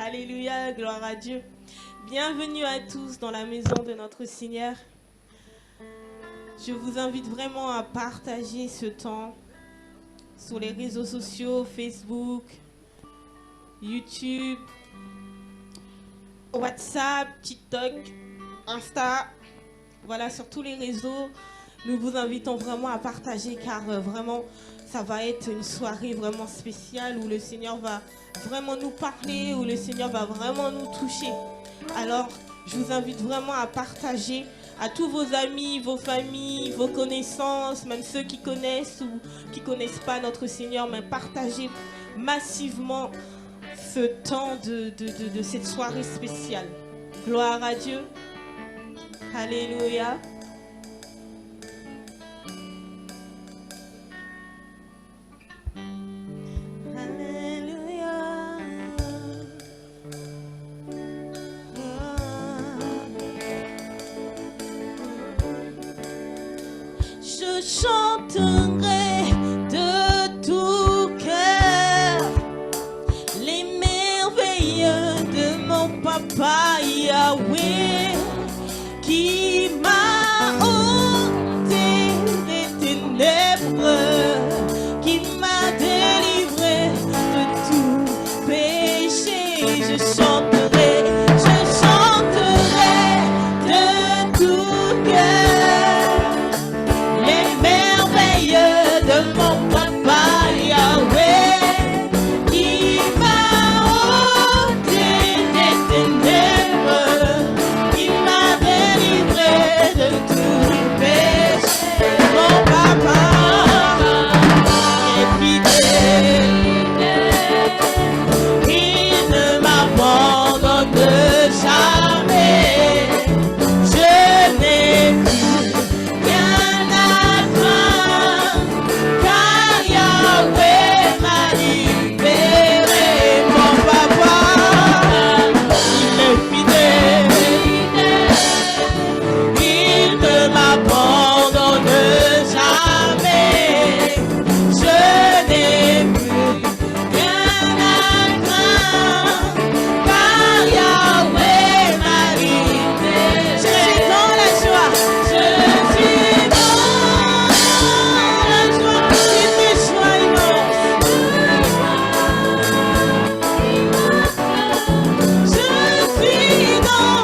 Alléluia, gloire à Dieu. Bienvenue à tous dans la maison de notre Seigneur. Je vous invite vraiment à partager ce temps sur les réseaux sociaux, Facebook, YouTube, WhatsApp, TikTok, Insta. Voilà, sur tous les réseaux, nous vous invitons vraiment à partager car vraiment, ça va être une soirée vraiment spéciale où le Seigneur va vraiment nous parler, où le Seigneur va vraiment nous toucher. Alors, je vous invite vraiment à partager à tous vos amis, vos familles, vos connaissances, même ceux qui connaissent ou qui ne connaissent pas notre Seigneur, mais partagez massivement ce temps de cette soirée spéciale. Gloire à Dieu. Alléluia. Je chanterai de tout cœur les merveilles de mon papa Yahweh qui m'a ôté des ténèbres, qui m'a délivré de tout péché. Je chanterai de tout cœur les merveilles de mon papa Yahweh qui m'a ôté des ténèbres, qui m'a délivré de tout péché. Mon papa est fidèle, il ne m'abandonne jamais. Je n'ai plus rien à craindre, car Yahweh m'a libéré. Mon papa, il est fidèle, il ne m'abandonne jamais. Je n'ai plus rien à craindre, car Yahweh m'a libéré. Je suis dans la joie, je suis dans la joie, c'est une joie immense. Je suis dans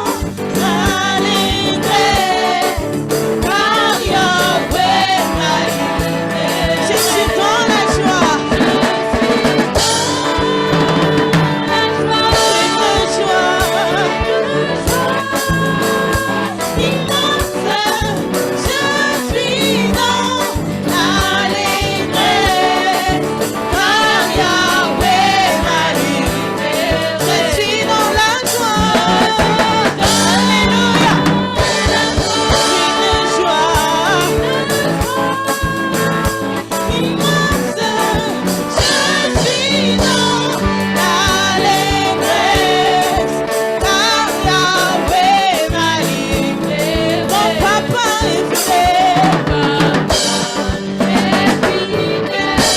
l'allégresse, car Yahweh m'a libéré. Je suis dans la joie, c'est une joie immense. Je suis dans l'allégresse, car Yahweh m'a libéré. Je suis dans la joie, alléluia. Une joie immense. Je suis dans l'allégresse, car Yahweh m'a libéré. Mon papa est fidèle,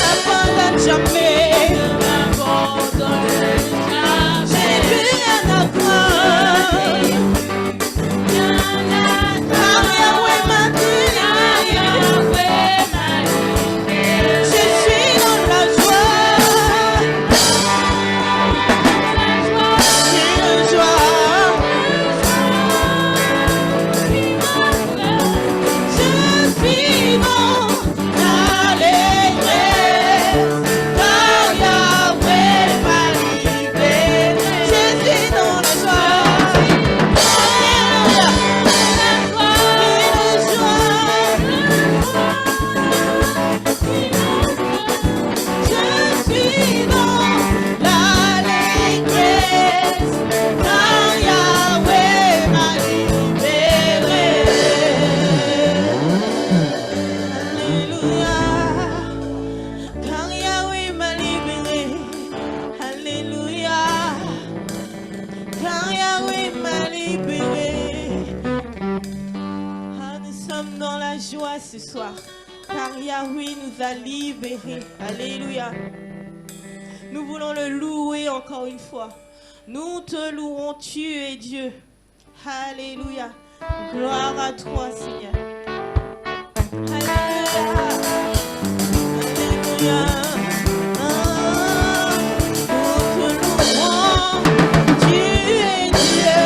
n'abandonne jamais. J'ai plus rien à craindre, car Yahweh m'a délivré. Je suis dans la joie, c'est une joie. Je suis dans l'allégresse, car Yahweh m'a libéré. Je suis dans la joie, alléluia. Une joie, je suis dans l'allégresse, car Yahweh m'a libéré. Alléluia, car Yahweh m'a libéré. Alléluia, car Yahweh m'a libéré. Ah, nous sommes dans la joie ce soir, car Yahweh nous a libérés. Alléluia. Nous voulons le louer encore une fois. Nous te louons, tu es Dieu. Alléluia. Gloire à toi, Seigneur. Alléluia. Alléluia. Nous te louons, tu es Dieu.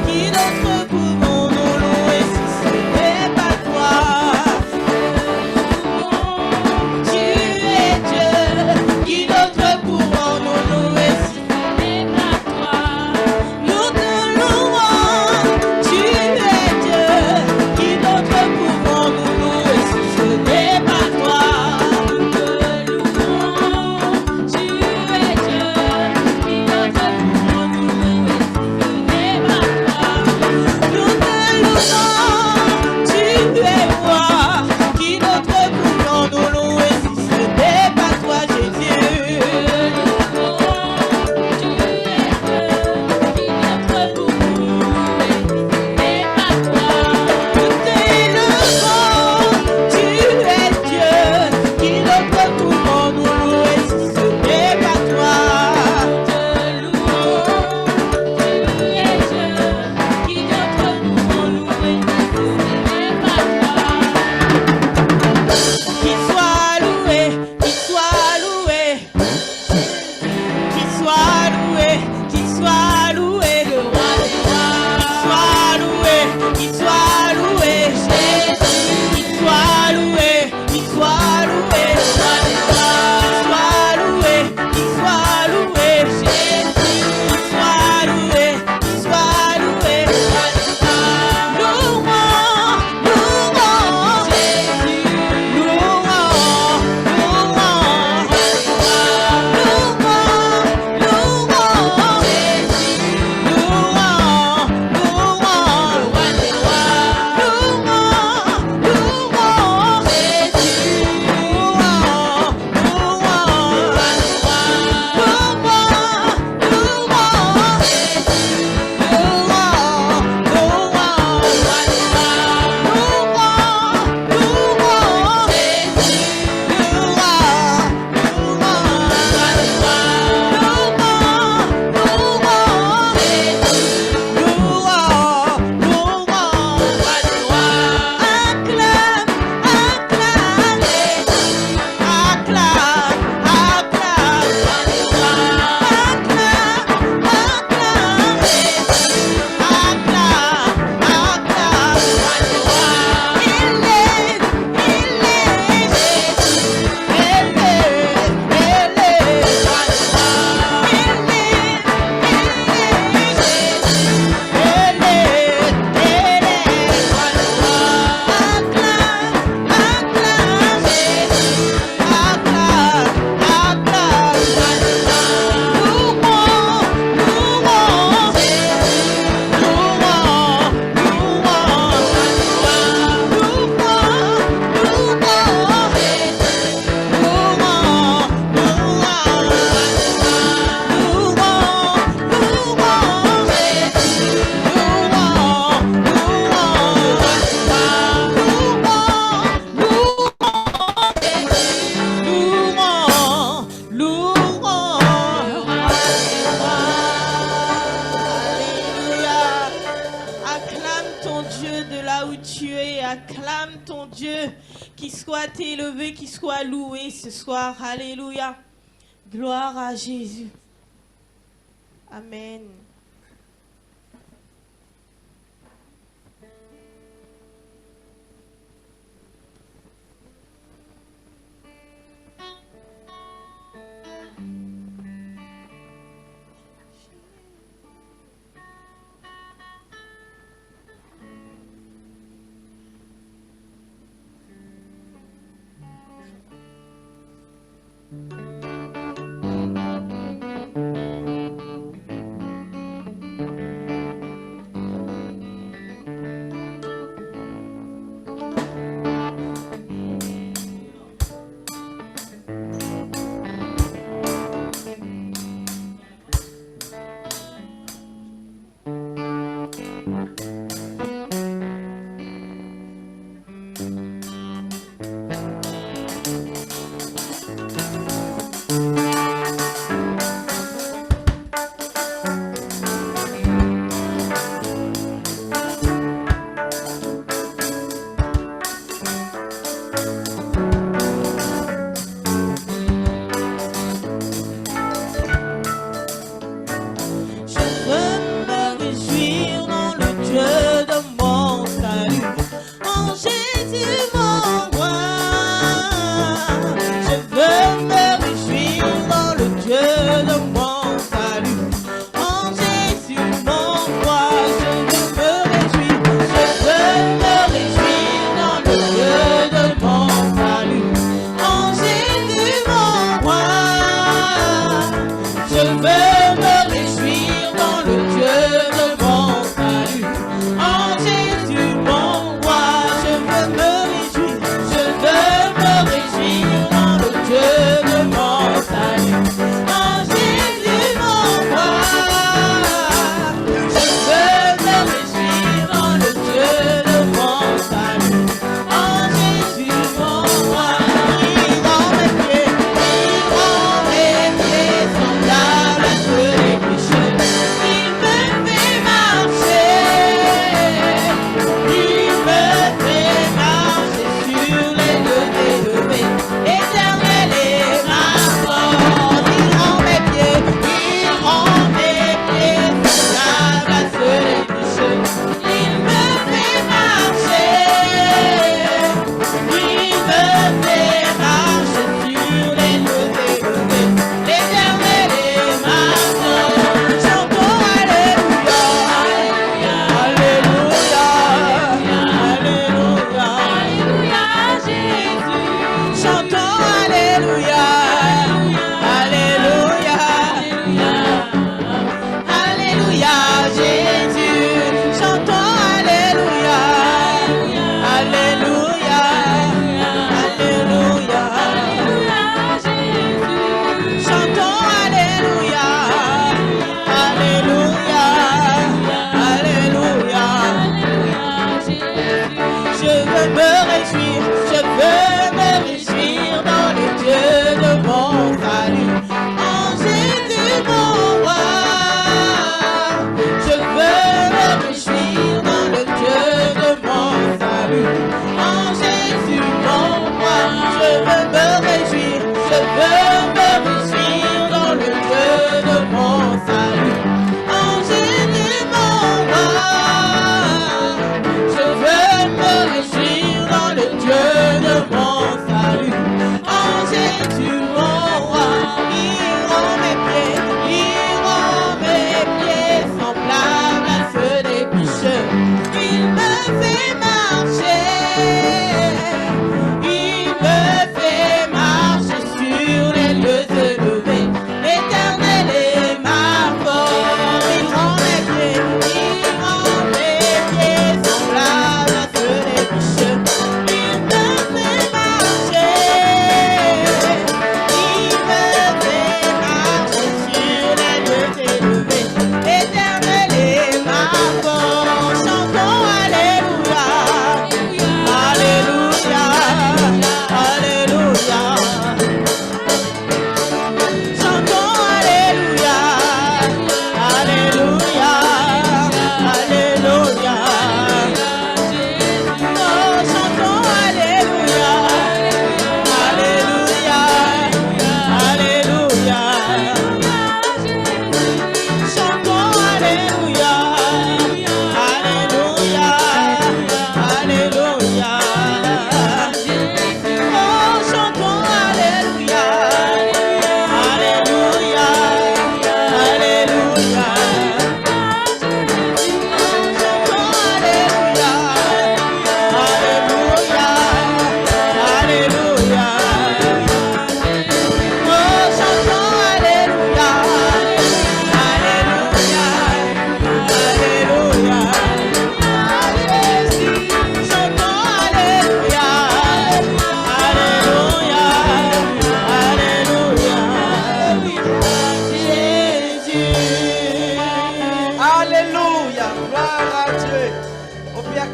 Qui d'autre pouvons nous louer si ce n'est pas toi? Tu es Dieu. Qui d'autre pouvons nous louer si ce n'est pas toi? Nous te louons, tu es Dieu. Qui d'autre pouvons nous louer si ce n'est pas toi? Nous te louons, tu es Dieu. Qui d'autre pouvons nous louer si ce n'est pas toi? Nous te louons, tu es roi. Qui d'autre pouvons nous louer si ce n'est pas toi, Jésus? Tu es Dieu. Qui d'autre pouvons nous louer si ce n'est pas toi? Nous te louons, tu es Dieu. Qui d'autre pouvons nous louer si ce n'est pas toi? Nous te louons, tu es Dieu. Qui d'autre pouvons nous louer si ce n'est pas toi? Qu'il soit loué, qu'il soit loué, qu'il soit loué, qu'il soit loué, le roi des rois. Qu'il soit loué, Jésus. Qu'il soit loué, qu'il soit loué, le roi des rois. Qu'il soit loué, Jésus. Qu'il soit loué, qu'il soit loué, le roi des rois. Louons, louons, Jésus. Louons, louons, louons, Jésus. Louons, louons, le roi des rois. Louons, louons, Jésus. Louons, louons, le roi des rois. Louons, louons, Jésus. Louons, louons, le roi des rois. Louons, louons, Jésus. Louons, louons, le roi des rois. Louons, louons, Jésus. Louons, louons, le roi des rois. Acclame, acclame, Jésus. Acclame, acclame, le roi des rois. Acclame, acclame, Jésus. Acclame, acclame, le roi des rois. Il est Jésus. Il est le roi des Alléluia. Acclame ton Dieu de là où tu es. Acclame ton Dieu. Qu'il soit élevé, qu'il soit loué ce soir. Alléluia. Gloire à Jésus. Amen.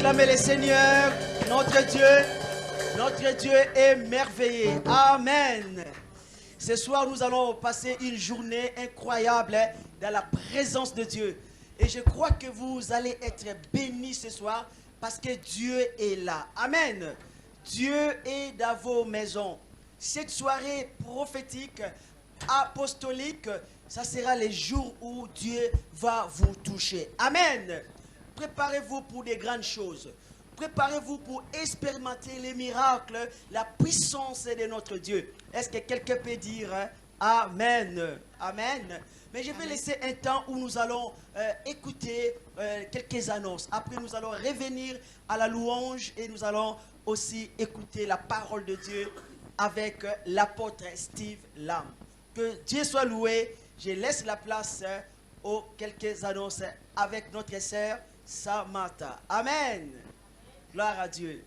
acclamer le Seigneur, notre Dieu est merveilleux. Amen. Ce soir, nous allons passer une journée incroyable dans la présence de Dieu. Et je crois que vous allez être bénis ce soir parce que Dieu est là. Amen. Dieu est dans vos maisons. Cette soirée prophétique, apostolique, ça sera les jours où Dieu va vous toucher. Amen. Préparez-vous pour des grandes choses. Préparez-vous pour expérimenter les miracles, la puissance de notre Dieu. Est-ce que quelqu'un peut dire Amen? Amen. Mais je vais laisser un temps où nous allons écouter quelques annonces. Après, nous allons revenir à la louange et nous allons aussi écouter la parole de Dieu avec l'apôtre Steve Lam. Que Dieu soit loué. Je laisse la place aux quelques annonces avec notre sœur Samantha. Amen. Gloire à Dieu.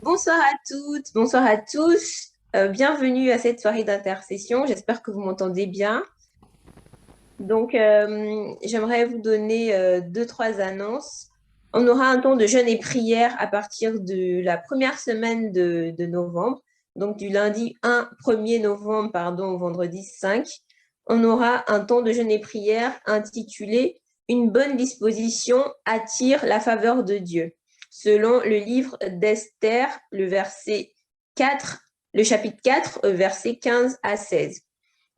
Bonsoir à toutes, bonsoir à tous. Bienvenue à cette soirée d'intercession. J'espère que vous m'entendez bien. Donc, j'aimerais vous donner 2-3 annonces. On aura un temps de jeûne et prière à partir de la première semaine de novembre. Donc, du lundi 1er novembre, au vendredi 5. On aura un temps de jeûne et prière intitulé « Une bonne disposition attire la faveur de Dieu ». Selon le livre d'Esther, le chapitre 4, versets 15 à 16.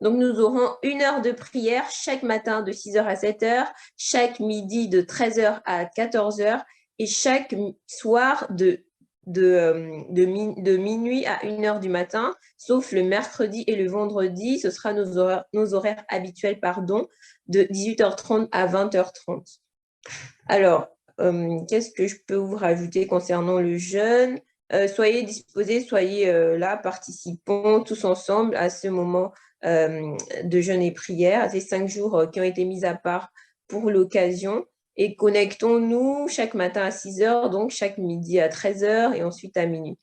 Donc, nous aurons 1 heure de prière chaque matin de 6h à 7h, chaque midi de 13h à 14h et chaque soir de minuit à 1h du matin, sauf le mercredi et le vendredi, ce sera nos horaires habituels, de 18h30 à 20h30. Alors, qu'est-ce que je peux vous rajouter concernant le jeûne? Soyez disposés, soyez là, participons tous ensemble à ce moment de jeûne et prière, à ces 5 jours qui ont été mis à part pour l'occasion. Et connectons-nous chaque matin à 6h, donc chaque midi à 13h et ensuite à minuit.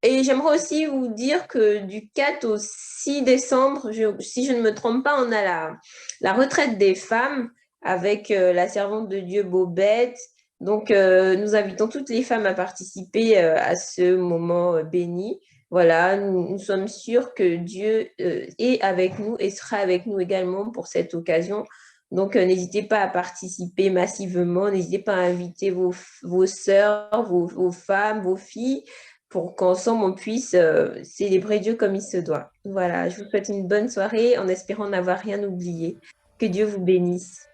Et j'aimerais aussi vous dire que du 4 au 6 décembre, si je ne me trompe pas, on a la retraite des femmes avec la servante de Dieu Bobette. Donc, nous invitons toutes les femmes à participer à ce moment béni. Voilà, nous sommes sûrs que Dieu est avec nous et sera avec nous également pour cette occasion. Donc, n'hésitez pas à participer massivement, n'hésitez pas à inviter vos sœurs, vos femmes, vos filles, pour qu'ensemble on puisse célébrer Dieu comme il se doit. Voilà, je vous souhaite une bonne soirée en espérant n'avoir rien oublié. Que Dieu vous bénisse.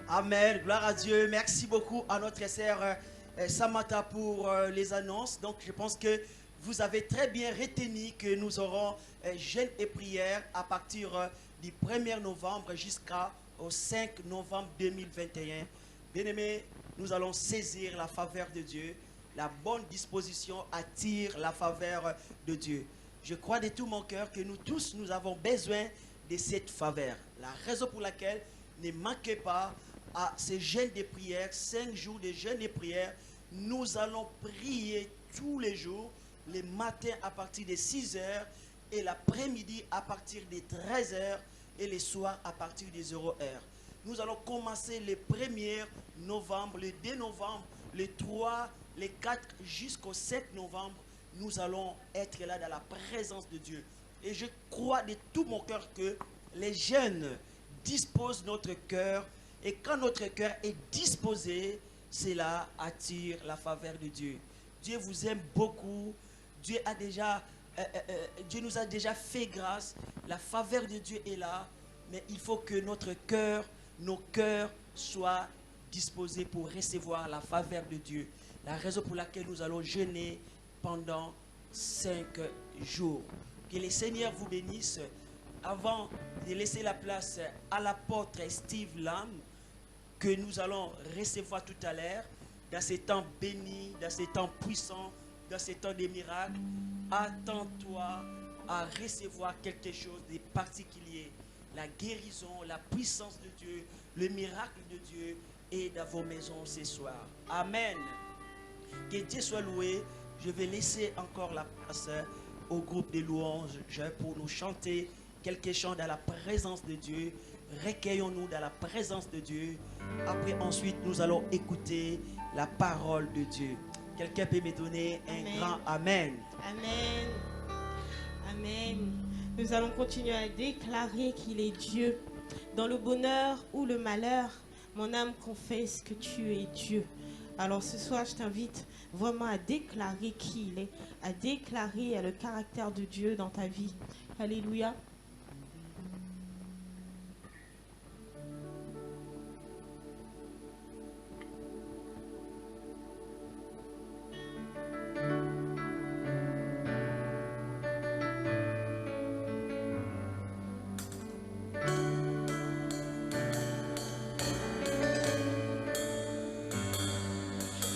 Amen, gloire à Dieu. Merci beaucoup à notre sœur Samantha pour les annonces. Donc je pense que vous avez très bien retenu que nous aurons jeûne et prière à partir du 1er novembre jusqu'au 5 novembre 2021. Bien-aimés, nous allons saisir la faveur de Dieu. La bonne disposition attire la faveur de Dieu. Je crois de tout mon cœur que nous tous, nous avons besoin de cette faveur. La raison pour laquelle ne manquez pas à ces jeûnes de prière, 5 jours de jeûne de prière, nous allons prier tous les jours, les matins à partir de 6 heures et l'après-midi à partir de 13 heures et les soirs à partir de 0 heure. Nous allons commencer le 1er novembre, le 2 novembre, le 3, le 4 jusqu'au 7 novembre. Nous allons être là dans la présence de Dieu. Et je crois de tout mon cœur que les jeunes disposent notre cœur. Et quand notre cœur est disposé, cela attire la faveur de Dieu. Dieu vous aime beaucoup. Dieu nous a déjà fait grâce. La faveur de Dieu est là. Mais il faut que notre cœur, nos cœurs soient disposés pour recevoir la faveur de Dieu. La raison pour laquelle nous allons jeûner pendant 5 jours. Que le Seigneur vous bénisse. Avant de laisser la place à l'apôtre Steve Lam, que nous allons recevoir tout à l'heure, dans ces temps bénis, dans ces temps puissants, dans ces temps de miracles, attends-toi à recevoir quelque chose de particulier. La guérison, la puissance de Dieu, le miracle de Dieu est dans vos maisons ce soir. Amen. Que Dieu soit loué. Je vais laisser encore la place au groupe de louanges pour nous chanter quelques chants dans la présence de Dieu. Recueillons-nous dans la présence de Dieu. Après, ensuite, nous allons écouter la parole de Dieu. Quelqu'un peut me donner un grand Amen. Amen. Amen. Nous allons continuer à déclarer qu'il est Dieu. Dans le bonheur ou le malheur, mon âme confesse que tu es Dieu. Alors ce soir, je t'invite vraiment à déclarer qui il est, à déclarer le caractère de Dieu dans ta vie. Alléluia.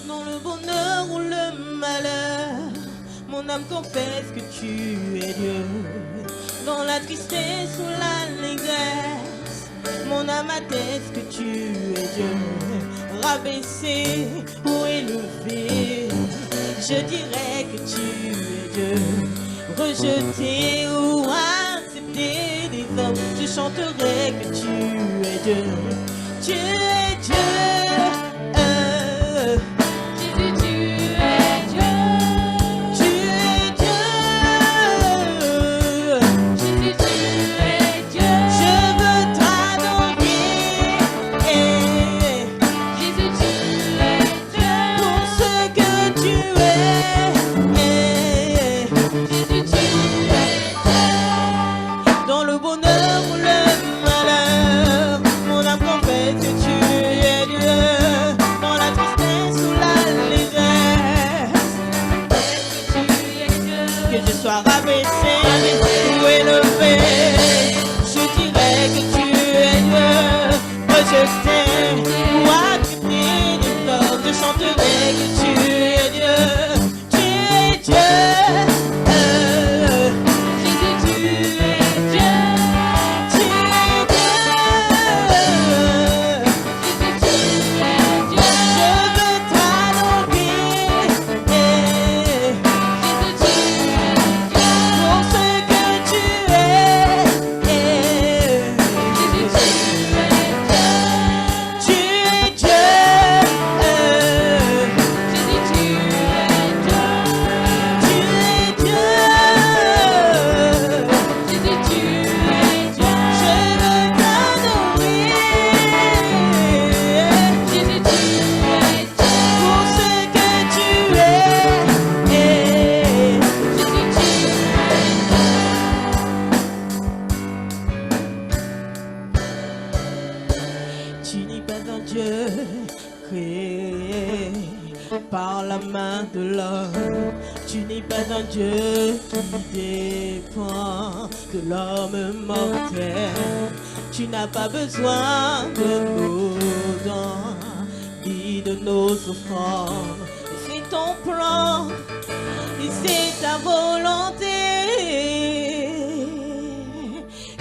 Dans le bonheur ou le malheur, mon âme confesse que tu es Dieu. Dans la tristesse ou l'allégresse, mon âme atteste que tu es Dieu. Rabaissé ou élevé, je dirais que tu es Dieu. Rejeté ou accepté des hommes, je chanterai que tu es Dieu. Tu es Dieu. Dans le bonheur ou le malheur, mon âme confesse que tu es Dieu. par la main de l'homme. Tu n'es pas un Dieu qui dépend de l'homme mortel. Tu n'as pas besoin de nos dons ni de nos offrandes. C'est ton plan et c'est ta volonté.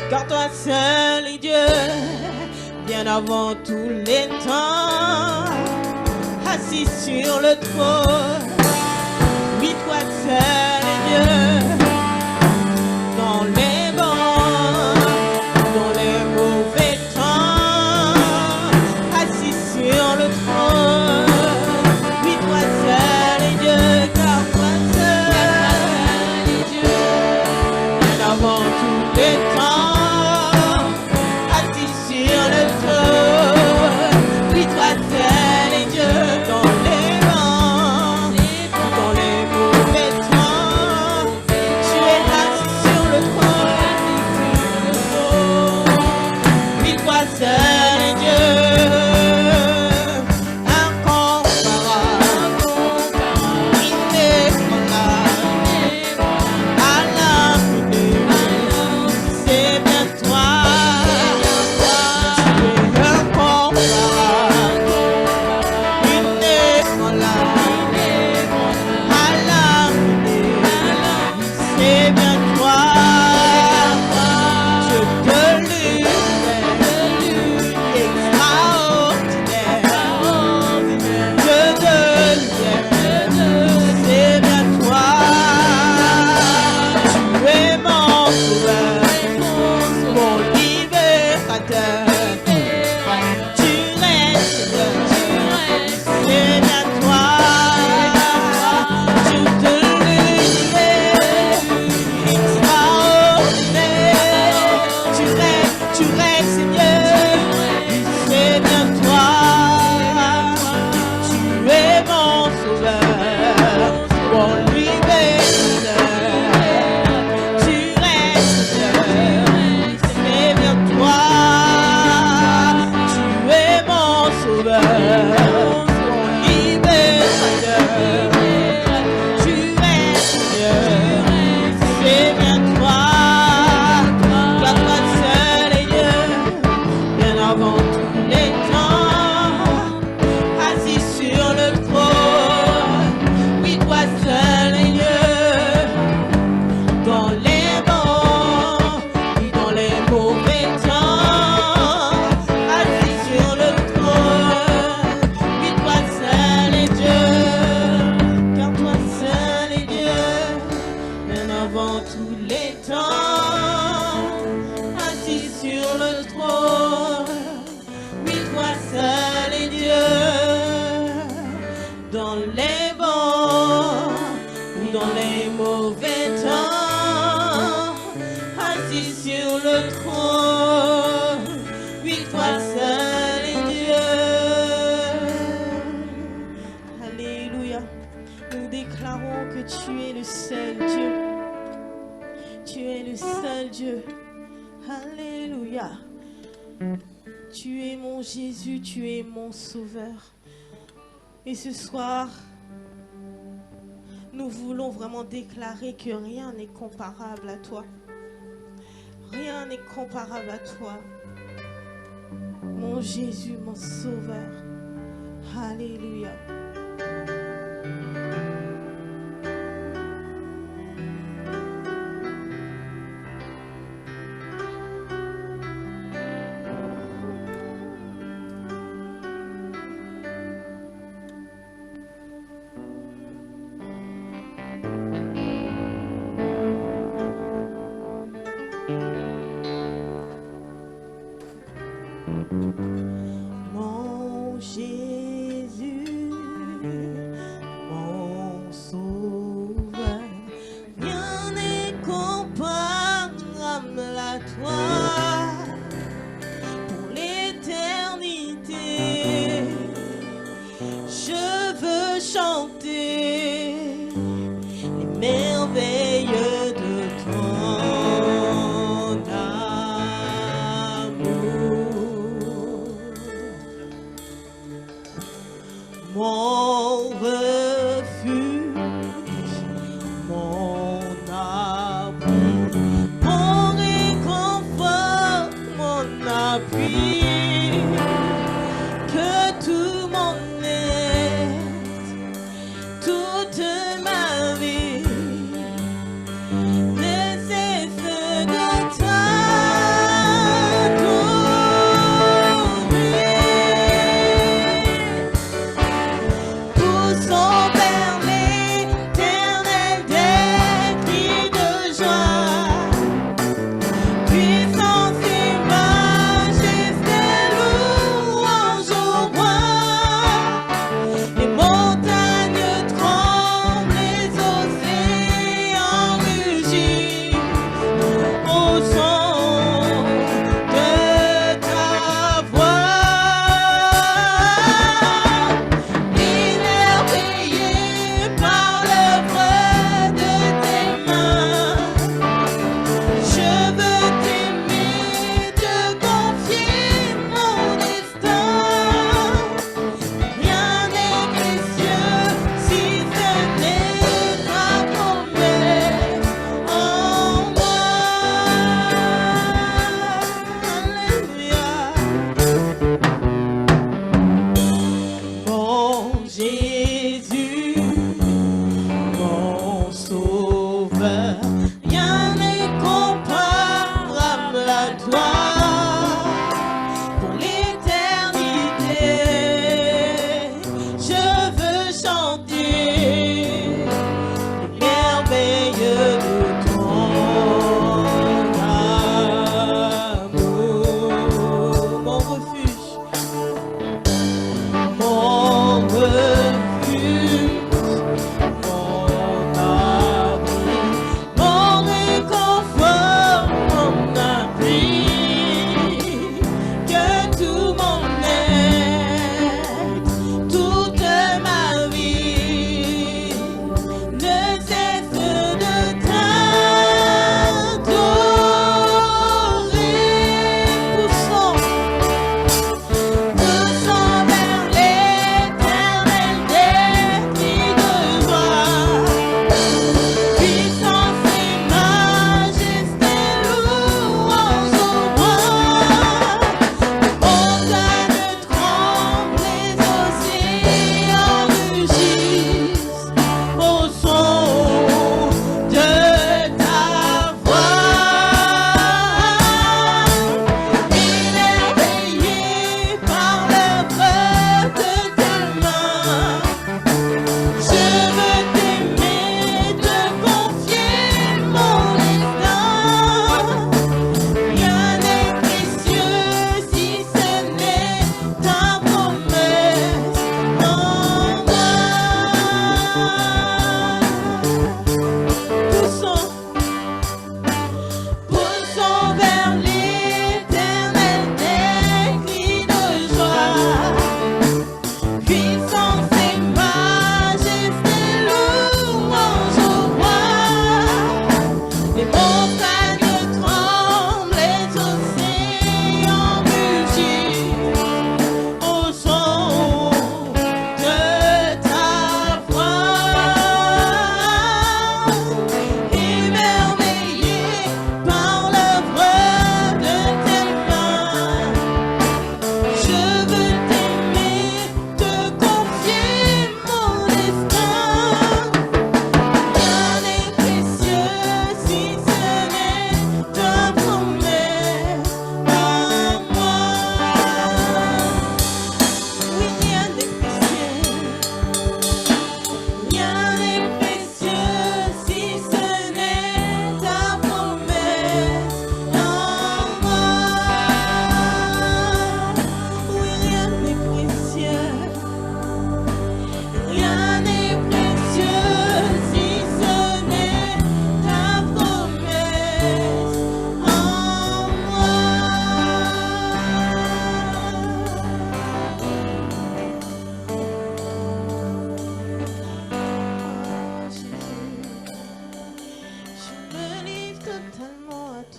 Car toi seul est Dieu, bien avant tous les temps, assis sur le trône. Oui, toi seul est Dieu, dans les bons, dans les mauvais temps, assis sur le trône. Oui, toi seul est Dieu, car toi seul est Dieu, bien avant tous les temps, assis sur le trône. Oui, toi seul est Dieu, dans les bons, dans les mauvais temps, tu es assis sur le trône. Oui, toi seul est Dieu, incomparable, inégalable, à l'infini, c'est bien toi. Tu es incomparable, inégalable, à l'infini, c'est bien toi. Je te loue, extraordinaire, Dieu de lumière, c'est bien toi. Tu es mon sauveur, mon libérateur. Tu restes, c'est bien toi. Je te loue, extraordinaire. Tu restes, Seigneur, c'est bien toi. Tu es mon sauveur, mon libérateur. Tu restes, c'est bien toi. Tu es mon sauveur, mon libérateur. Tu restes, c'est bien toi. Car toi seul est Dieu, bien avant tous les temps, assis sur le trône. Oui, toi seul est Dieu, dans les bons et dans les mauvais temps, assis sur le trône. Oui, toi seul est Dieu, car toi seul est Dieu, bien avant tous les temps, assis sur le trône. Oui, toi seul est Dieu, dans les bons ou dans les mauvais temps, assis sur le trône. Oui, toi seul est Dieu. Alléluia. Nous déclarons que tu es le seul Dieu. Tu es le seul Dieu. Alléluia. Tu es mon Jésus, tu es mon Sauveur. Et ce soir, nous voulons vraiment déclarer que rien n'est comparable à toi. Rien n'est comparable à toi. Mon Jésus, mon Sauveur. Alléluia. Mon Jésus,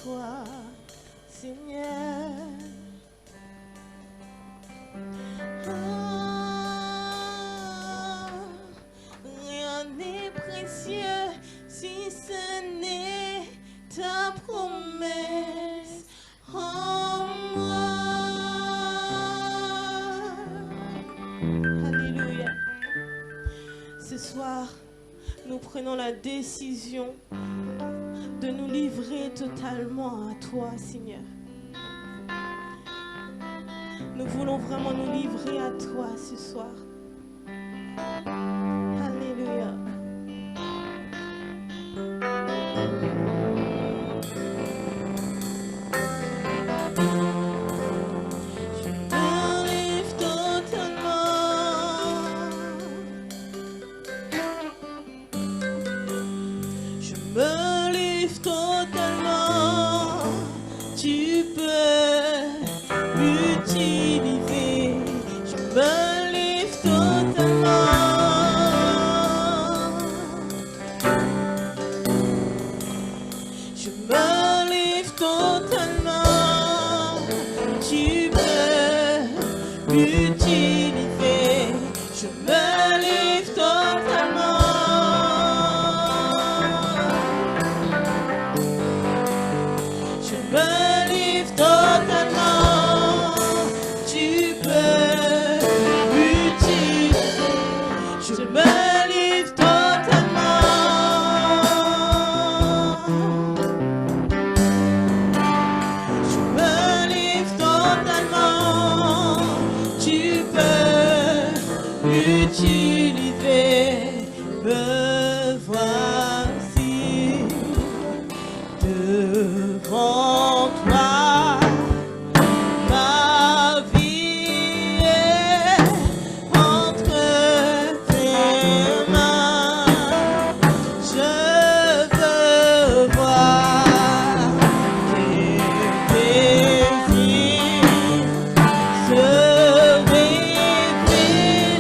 toi, Seigneur. Rien n'est précieux si ce n'est ta promesse en moi. Alléluia. Ce soir, nous prenons la décision de nous livrer totalement à toi, Seigneur. Nous voulons vraiment nous livrer à toi ce soir. Alléluia. Je me livre totalement. Je me livre totalement. Tu peux m'utiliser. Je me livre totalement. Je me livre totalement. Tu peux m'utiliser. Je me livre totalement. Je me livre totalement. Tu peux m'utiliser. Je me livre totalement. Je me livre totalement. Tu peux m'utiliser. Me voici devant toi. Ma vie est entre tes mains. Je veux voir tes désirs se révéler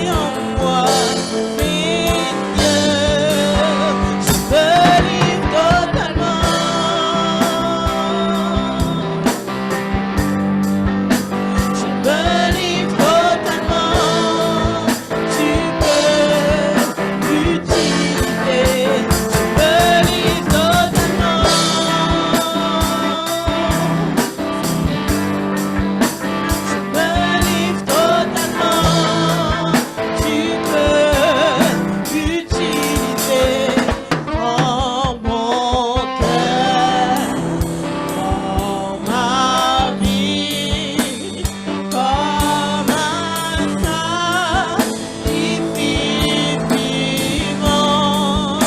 en moi, Seigneur. Je me livre totalement. Je me livre totalement. Tu peux m'utiliser. Je me livre totalement. Je me livre totalement. Tu peux m'utiliser. Prends mon cœur, prends ma vie, comme un sacrifice vivant.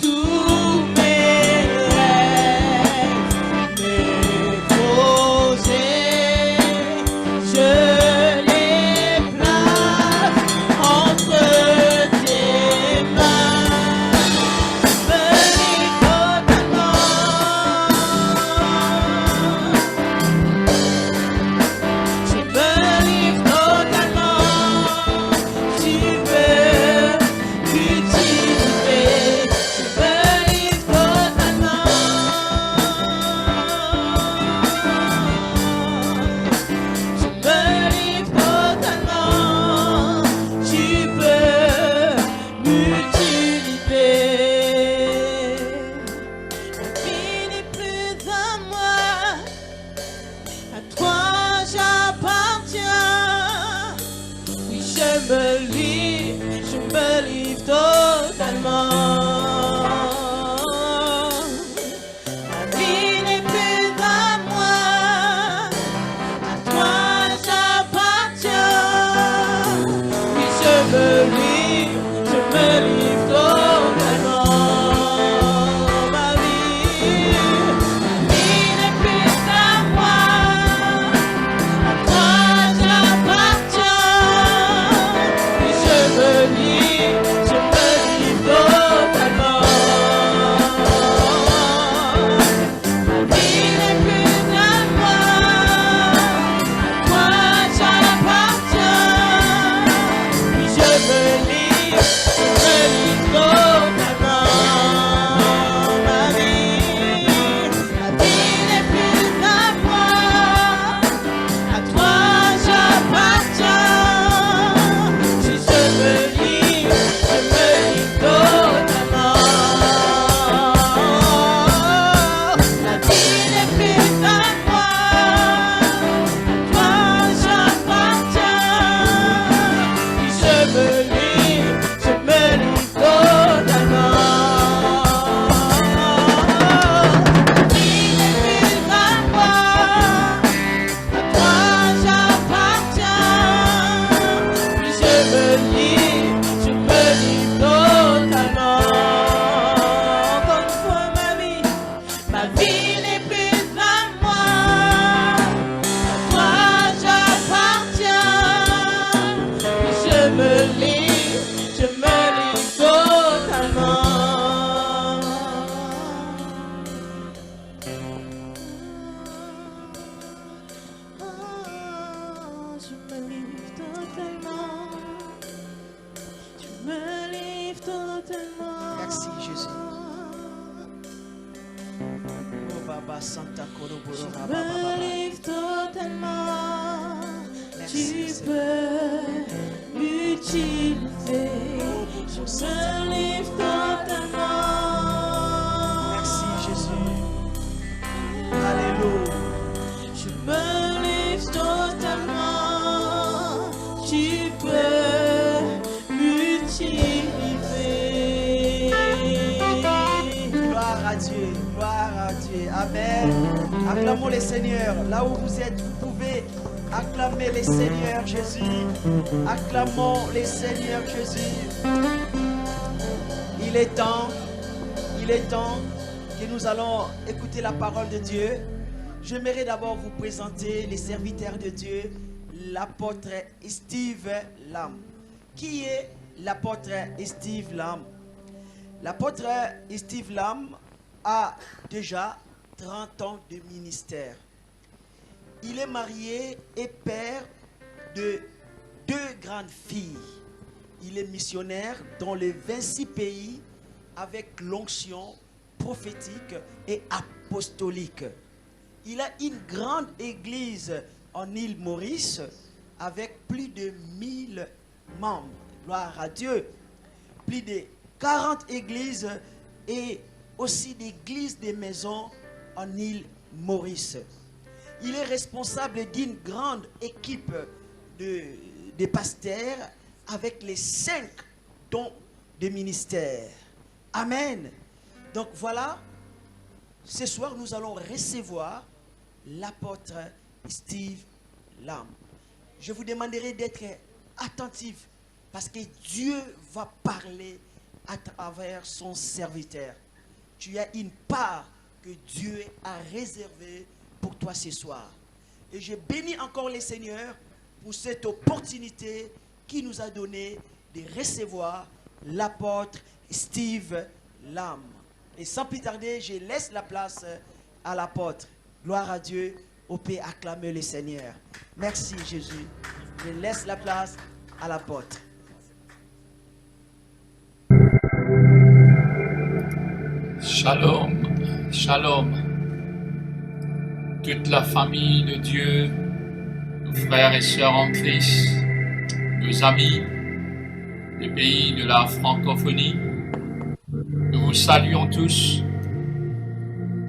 Tous mes rêves, mes projets, je les place entre tes mains. Je me livre totalement. Je me livre totalement. Tu peux m'utiliser. Je me livre totalement. Je me livre totalement. Tu peux m'utiliser. Ma vie n'est plus à moi. À toi j'appartiens. Oui, je me livre totalement. Ma vie n'est plus à moi. À toi j'appartiens. Oui, je me livre totalement. Ma vie n'est plus à moi. À toi j'appartiens. Oui, je me livre totalement. vie n'est plus à moi. Toi j'appartiens. Je me livre totalement. La vie n'est plus à moi. À toi j'appartiens. Puis je me livre totalement. Encore une fois, ma vie n'est plus à moi. À toi j'appartiens. Puis je me livre totalement. Je me livre totalement. Je me livre totalement. Merci Jésus. Oh Baba Santa Koroboro Je Baba me Baba. livre totalement. Merci, Tu Seigneur. peux m'utiliser. Je me livre totalement. Merci Jésus. Alléluia. Je me livre totalement. Tu peux m'utiliser. Gloire à Dieu. Gloire à Dieu. Amen. Acclamons les Seigneurs. Là où vous êtes, vous pouvez acclamer les Seigneurs Jésus. Acclamons les Seigneurs Jésus. Il est temps que nous allons écouter la parole de Dieu. J'aimerais d'abord vous présenter les serviteurs de Dieu, l'apôtre Steve Lam. Qui est l'apôtre Steve Lam? L'apôtre Steve Lam a déjà 30 ans de ministère. Il est marié et père de 2 grandes filles. Il est missionnaire dans les 26 pays avec l'onction prophétique et apostolique. Il a une grande église en île Maurice avec plus de 1000 membres. Gloire à Dieu. Plus de 40 églises et aussi d'églises des maisons en île Maurice. Il est responsable d'une grande équipe de pasteurs avec les 5 dons de ministère. Amen. Donc voilà, ce soir nous allons recevoir l'apôtre Steve Lam. Je vous demanderai d'être attentif parce que Dieu va parler à travers son serviteur. Tu as une part que Dieu a réservée pour toi ce soir. Et je bénis encore les Seigneurs pour cette opportunité qui nous a donné de recevoir l'apôtre Steve Lam. Et sans plus tarder, je laisse la place à l'apôtre. Gloire à Dieu, on peut acclamer le Seigneur. Merci Jésus. Je laisse la place à l'apôtre. Shalom, shalom. Toute la famille de Dieu, nos frères et sœurs en Christ, nos amis des pays de la francophonie, nous vous saluons tous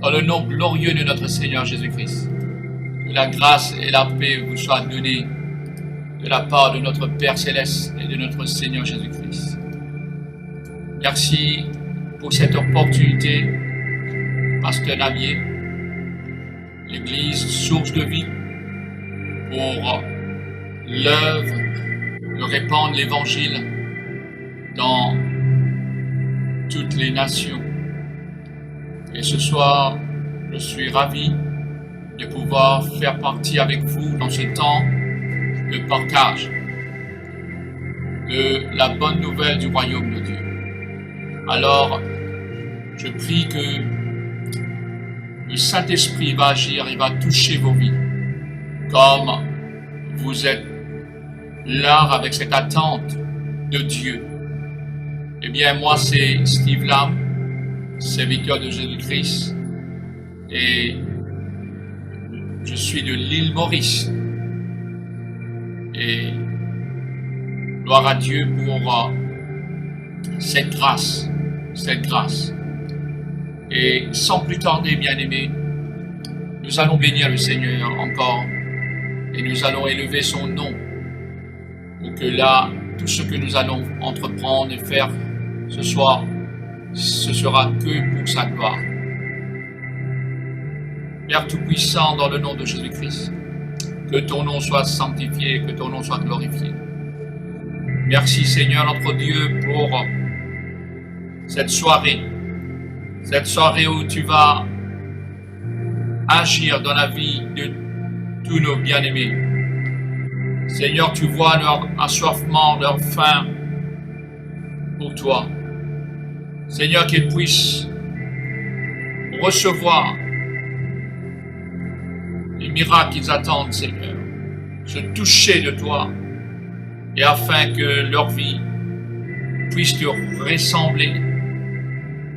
dans le nom glorieux de notre Seigneur Jésus-Christ. Que la grâce et la paix vous soient données de la part de notre Père Céleste et de notre Seigneur Jésus-Christ. Merci pour cette opportunité, Pasteur Navier, l'Église source de vie, pour l'œuvre de répandre l'Évangile dans toutes les nations. Et ce soir, je suis ravi de pouvoir faire partie avec vous dans ce temps de partage de la bonne nouvelle du royaume de Dieu. Alors, je prie que le Saint-Esprit va agir, il va toucher vos vies, comme vous êtes là avec cette attente de Dieu. Eh bien, moi, c'est Steve Lam, serviteur de Jésus-Christ, et je suis de l'île Maurice. Et gloire à Dieu pour cette grâce. Et sans plus tarder, bien-aimés, Nous allons bénir le Seigneur encore et nous allons élever son nom pour que là, tout ce que nous allons entreprendre et faire ce soir, ce sera que pour sa gloire. Père Tout-Puissant, dans le nom de Jésus-Christ, que ton nom soit sanctifié, que ton nom soit glorifié. Merci Seigneur notre Dieu pour cette soirée où tu vas agir dans la vie de tous nos bien-aimés. Seigneur, tu vois leur assoiffement, leur faim pour toi. Seigneur, qu'ils puissent recevoir les miracles qu'ils attendent, Seigneur, se toucher de toi, et afin que leur vie puisse te ressembler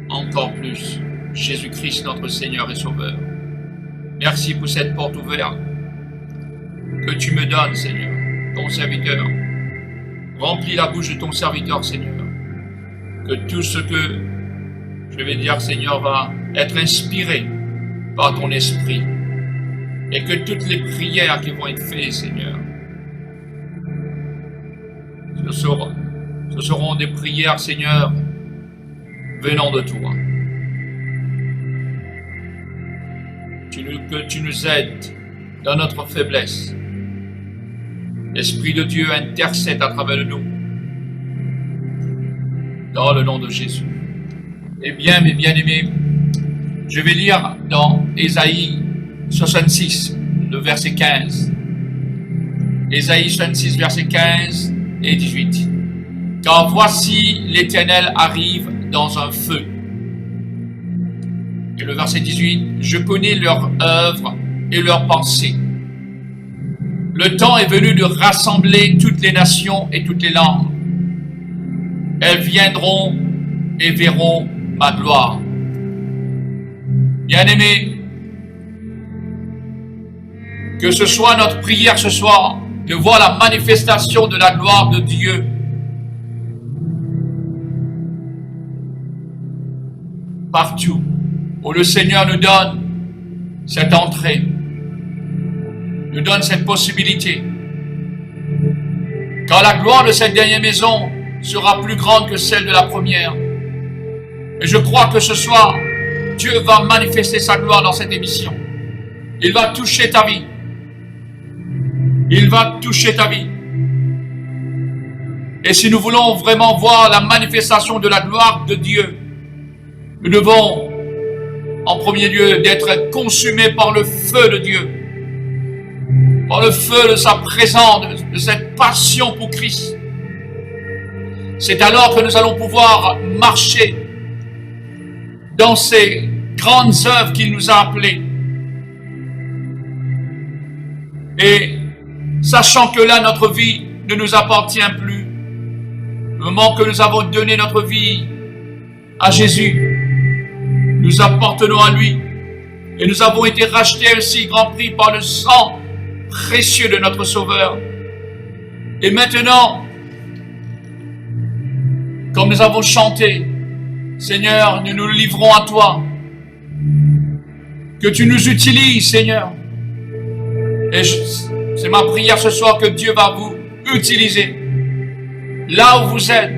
encore plus. Jésus-Christ, notre Seigneur et Sauveur. Merci pour cette porte ouverte que tu me donnes, Seigneur, ton serviteur. Remplis la bouche de ton serviteur, Seigneur. Que tout ce que je vais dire, Seigneur, va être inspiré par ton esprit. Et que toutes les prières qui vont être faites, Seigneur, ce seront des prières, Seigneur, venant de toi. Que tu nous aides dans notre faiblesse. L'Esprit de Dieu intercède à travers nous. Dans le nom de Jésus. Eh bien, mes bien-aimés, je vais lire dans Ésaïe 66, le verset 15. Ésaïe 66, verset 15 et 18. Car voici l'Éternel arrive dans un feu. Et le verset 18, je connais leur œuvre et leurs pensées. Le temps est venu de rassembler toutes les nations et toutes les langues. Elles viendront et verront ma gloire. Bien-aimés, que ce soit notre prière ce soir, de voir la manifestation de la gloire de Dieu. Partout où le Seigneur nous donne cette entrée, nous donne cette possibilité. Car la gloire de cette dernière maison sera plus grande que celle de la première. Et je crois que ce soir, Dieu va manifester sa gloire dans cette émission. Il va toucher ta vie. Il va toucher ta vie. Et si nous voulons vraiment voir la manifestation de la gloire de Dieu, nous devons, en premier lieu, d'être consumés par le feu de Dieu, par le feu de sa présence, de cette passion pour Christ. C'est alors que nous allons pouvoir marcher dans ces grandes œuvres qu'il nous a appelées. Et sachant que là, notre vie ne nous appartient plus, le moment que nous avons donné notre vie à Jésus, nous appartenons à lui et nous avons été rachetés à un si grand prix par le sang précieux de notre Sauveur. Et maintenant, comme nous avons chanté, Seigneur, nous nous livrons à toi. Que tu nous utilises, Seigneur. Et c'est ma prière ce soir que Dieu va vous utiliser. Là où vous êtes,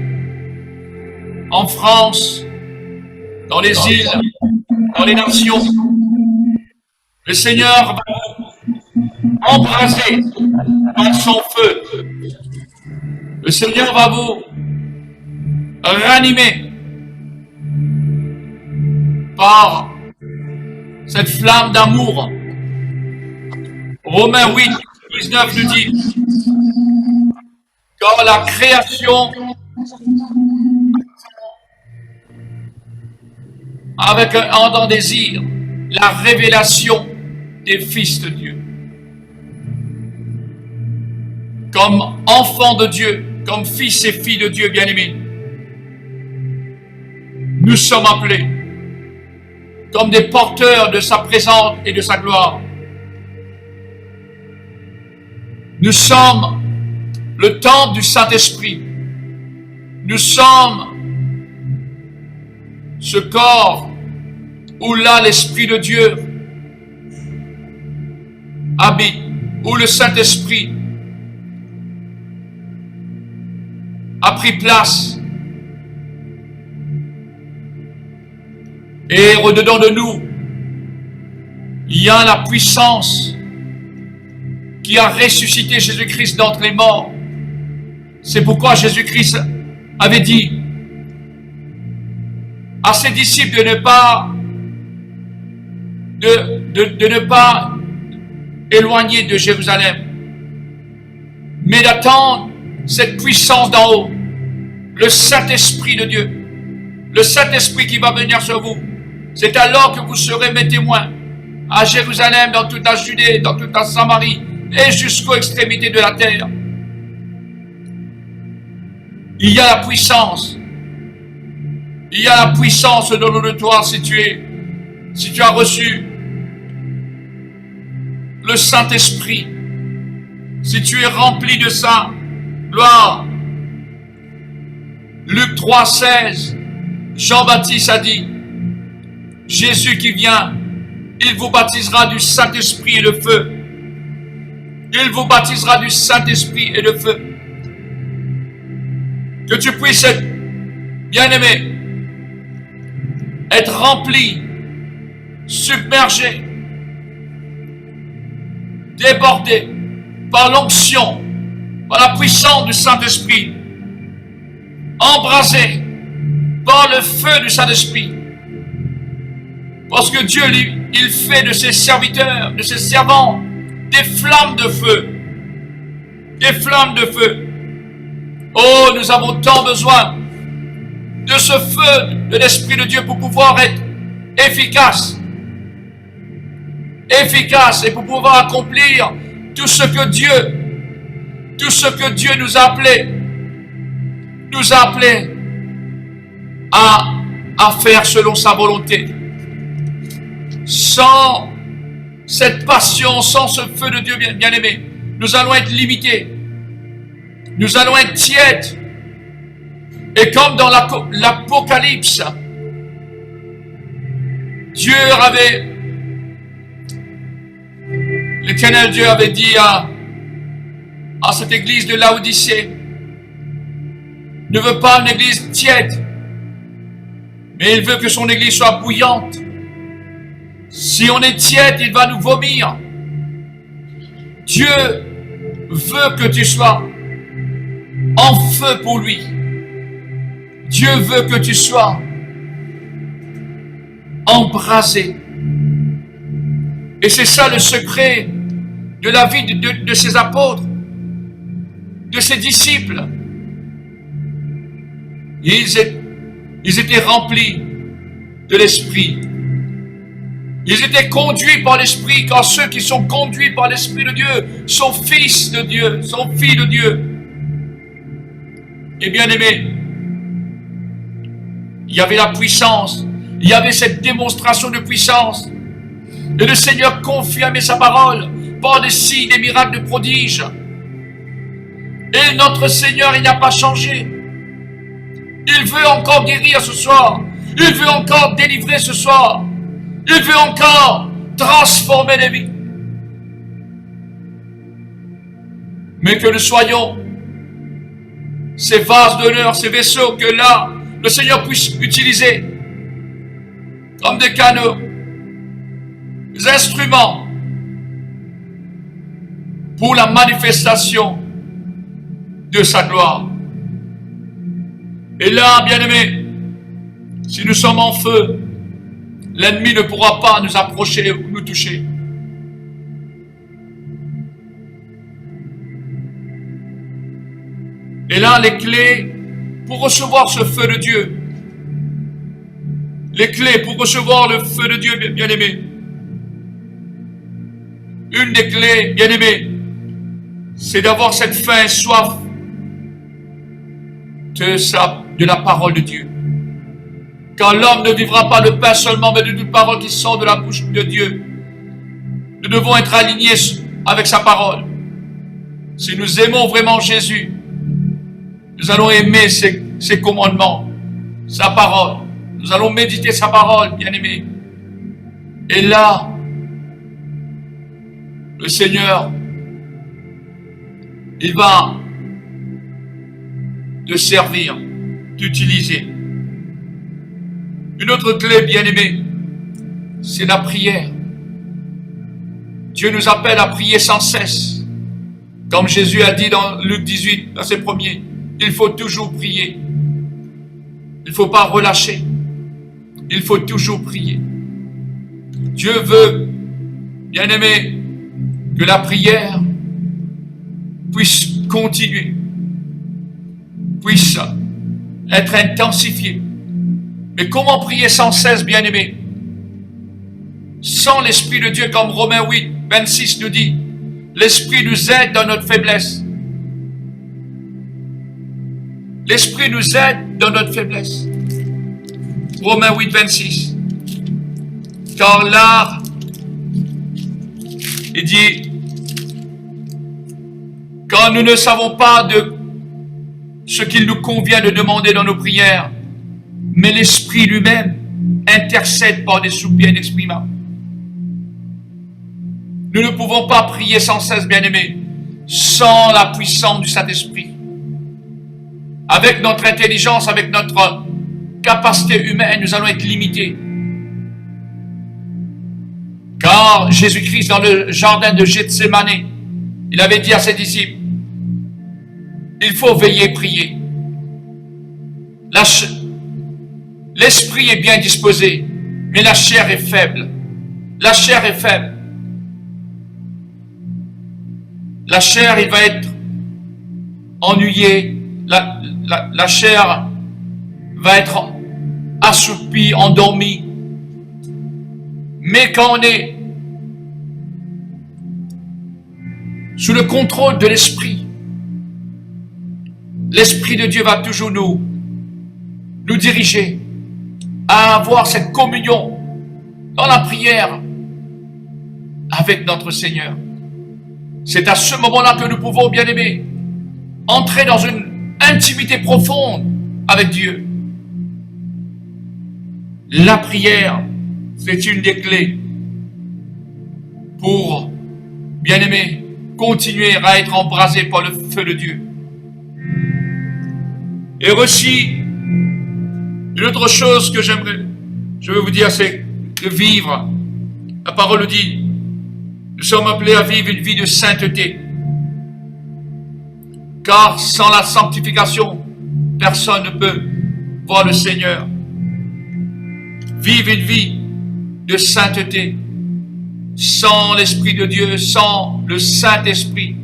en France, dans les îles, dans les nations, le Seigneur va vous embraser par son feu. Le Seigneur va vous ranimer par cette flamme d'amour. Romains 8, 19 nous dit, quand la création avec un ardent désir, la révélation des fils de Dieu. Comme enfants de Dieu, comme fils et filles de Dieu bien-aimés, nous sommes appelés comme des porteurs de sa présence et de sa gloire. Nous sommes le temple du Saint-Esprit. Nous sommes ce corps où là l'Esprit de Dieu habite, où le Saint-Esprit a pris place. Et au-dedans de nous, il y a la puissance qui a ressuscité Jésus-Christ d'entre les morts. C'est pourquoi Jésus-Christ avait dit à ses disciples de ne pas éloigner de Jérusalem, mais d'attendre cette puissance d'en haut, le Saint-Esprit de Dieu, le Saint-Esprit qui va venir sur vous. C'est alors que vous serez mes témoins à Jérusalem, dans toute la Judée, dans toute la Samarie et jusqu'aux extrémités de la terre. Il y a la puissance. Il y a la puissance dans le toi si tu as reçu le Saint-Esprit, si tu es rempli de ça. Gloire. Luc 3,16, Jean-Baptiste a dit, Jésus qui vient, il vous baptisera du Saint-Esprit et de feu. Il vous baptisera du Saint-Esprit et de feu. Que tu puisses être bien-aimé, être rempli, submergé, débordé par l'onction, par la puissance du Saint-Esprit, embrasé par le feu du Saint-Esprit. Parce que Dieu, il fait de ses serviteurs, de ses servants, des flammes de feu. Des flammes de feu. Oh, nous avons tant besoin de ce feu de l'Esprit de Dieu pour pouvoir être efficace. Efficace et pour pouvoir accomplir tout ce que Dieu nous a appelés. Nous a appelés à faire selon sa volonté. Sans cette passion, sans ce feu de Dieu bien-aimé, nous allons être limités. Nous allons être tièdes. Et comme dans l'Apocalypse, l'Éternel Dieu avait dit à cette église de Laodicée, ne veut pas une église tiède, mais il veut que son église soit bouillante. Si on est tiède, il va nous vomir. Dieu veut que tu sois en feu pour lui. Dieu veut que tu sois embrasé. Et c'est ça le secret de la vie de ses apôtres, de ses disciples. Ils étaient remplis de l'Esprit. Ils étaient conduits par l'Esprit, car ceux qui sont conduits par l'Esprit de Dieu sont fils de Dieu, sont filles de Dieu. Et bien aimés, il y avait la puissance, il y avait cette démonstration de puissance. Et le Seigneur confirmait sa parole par des signes, des miracles, des prodiges. Et notre Seigneur, il n'a pas changé. Il veut encore guérir ce soir. Il veut encore délivrer ce soir. Il veut encore transformer les vies. Mais que nous soyons ces vases d'honneur, ces vaisseaux que là, le Seigneur puisse utiliser comme des canaux, des instruments pour la manifestation de sa gloire. Et là, bien-aimés, si nous sommes en feu, l'ennemi ne pourra pas nous approcher ou nous toucher. Et là, les clés pour recevoir ce feu de Dieu, les clés pour recevoir le feu de Dieu, bien-aimés, une des clés, bien-aimés, c'est d'avoir cette faim et soif de la parole de Dieu. Car l'homme ne vivra pas de pain seulement, mais de toute parole qui sort de la bouche de Dieu. Nous devons être alignés avec sa parole. Si nous aimons vraiment Jésus, nous allons aimer ses commandements, sa parole. Nous allons méditer sa parole, bien-aimés. Et là, le Seigneur, il va te servir, t'utiliser. Une autre clé, bien-aimée, c'est la prière. Dieu nous appelle à prier sans cesse. Comme Jésus a dit dans Luc 18, verset 1er, il faut toujours prier. Il ne faut pas relâcher. Il faut toujours prier. Dieu veut, bien-aimé, que la prière puisse continuer, puisse être intensifiée. Mais comment prier sans cesse, bien-aimé? Sans l'Esprit de Dieu, comme Romains 8, 26 nous dit, l'Esprit nous aide dans notre faiblesse. L'Esprit nous aide dans notre faiblesse. Romains 8, 26. Car là, il dit, quand nous ne savons pas de ce qu'il nous convient de demander dans nos prières, mais l'Esprit lui-même intercède par des soupirs inexprimables. Nous ne pouvons pas prier sans cesse, bien-aimés, sans la puissance du Saint-Esprit. Avec notre intelligence, avec notre capacité humaine, nous allons être limités. Car Jésus-Christ, dans le jardin de Gethsémane, il avait dit à ses disciples, il faut veiller et prier. L'esprit est bien disposé, mais la chair est faible. La chair est faible. La chair, il va être ennuyée. La chair va être assoupie, endormie. Mais quand on est sous le contrôle de l'Esprit, l'Esprit de Dieu va toujours nous diriger à avoir cette communion dans la prière avec notre Seigneur. C'est à ce moment-là que nous pouvons, bien-aimés, entrer dans une intimité profonde avec Dieu. La prière, c'est une des clés pour, bien-aimés, continuer à être embrasé par le feu de Dieu. Et aussi, une autre chose que je veux vous dire, c'est de vivre. La parole dit, nous sommes appelés à vivre une vie de sainteté. Car sans la sanctification, personne ne peut voir le Seigneur. Vivre une vie de sainteté, sans l'Esprit de Dieu, sans le Saint-Esprit,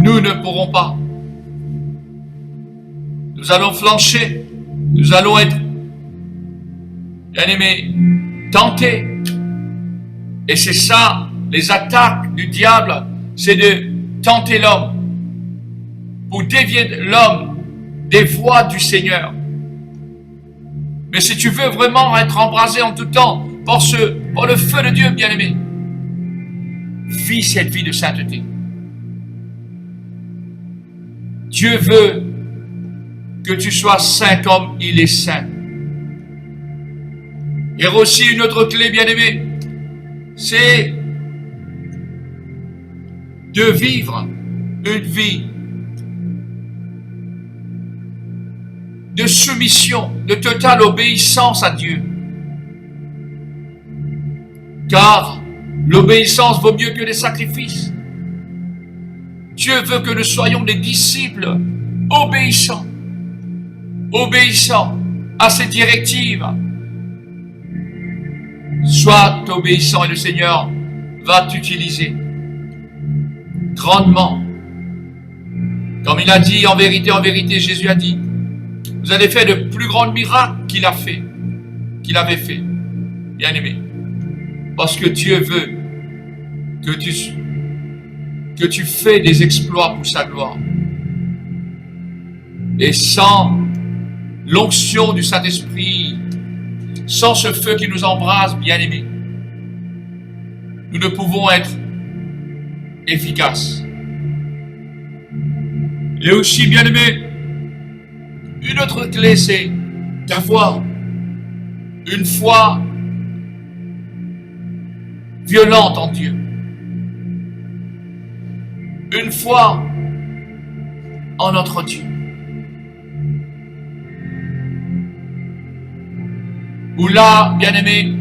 nous ne pourrons pas. Nous allons flancher, nous allons être, bien-aimés, tentés. Et c'est ça, les attaques du diable, c'est de tenter l'homme, pour dévier l'homme des voies du Seigneur. Mais si tu veux vraiment être embrasé en tout temps par le feu de Dieu, bien-aimé, vis cette vie de sainteté. Dieu veut que tu sois saint comme il est saint. Et aussi une autre clé, bien-aimé, c'est de vivre une vie de soumission, de totale obéissance à Dieu. Car l'obéissance vaut mieux que les sacrifices. Dieu veut que nous soyons des disciples obéissants, obéissants à ses directives. Sois obéissant et le Seigneur va t'utiliser grandement. Comme il a dit, en vérité, Jésus a dit, vous avez fait de plus grands miracles qu'il avait fait, bien-aimé. Parce que Dieu veut que tu fais des exploits pour sa gloire. Et sans l'onction du Saint-Esprit, sans ce feu qui nous embrase, bien-aimés, nous ne pouvons être efficaces. Et aussi, bien-aimés, une autre clé, c'est d'avoir une foi violente en Dieu. une foi en notre Dieu. Où là, bien-aimé,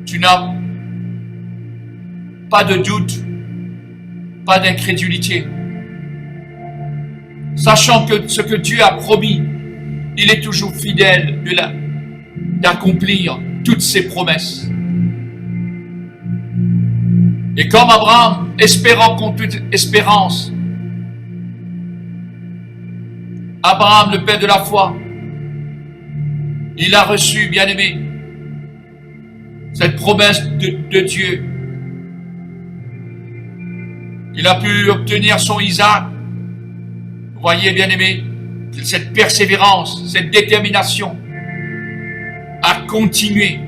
tu n'as pas de doute, pas d'incrédulité. Sachant que ce que Dieu a promis, il est toujours fidèle d'accomplir toutes ses promesses. Et comme Abraham, espérant contre toute espérance, Abraham, le père de la foi, il a reçu, bien-aimé, cette promesse de Dieu. Il a pu obtenir son Isaac. Vous voyez, bien-aimé, cette persévérance, cette détermination à continuer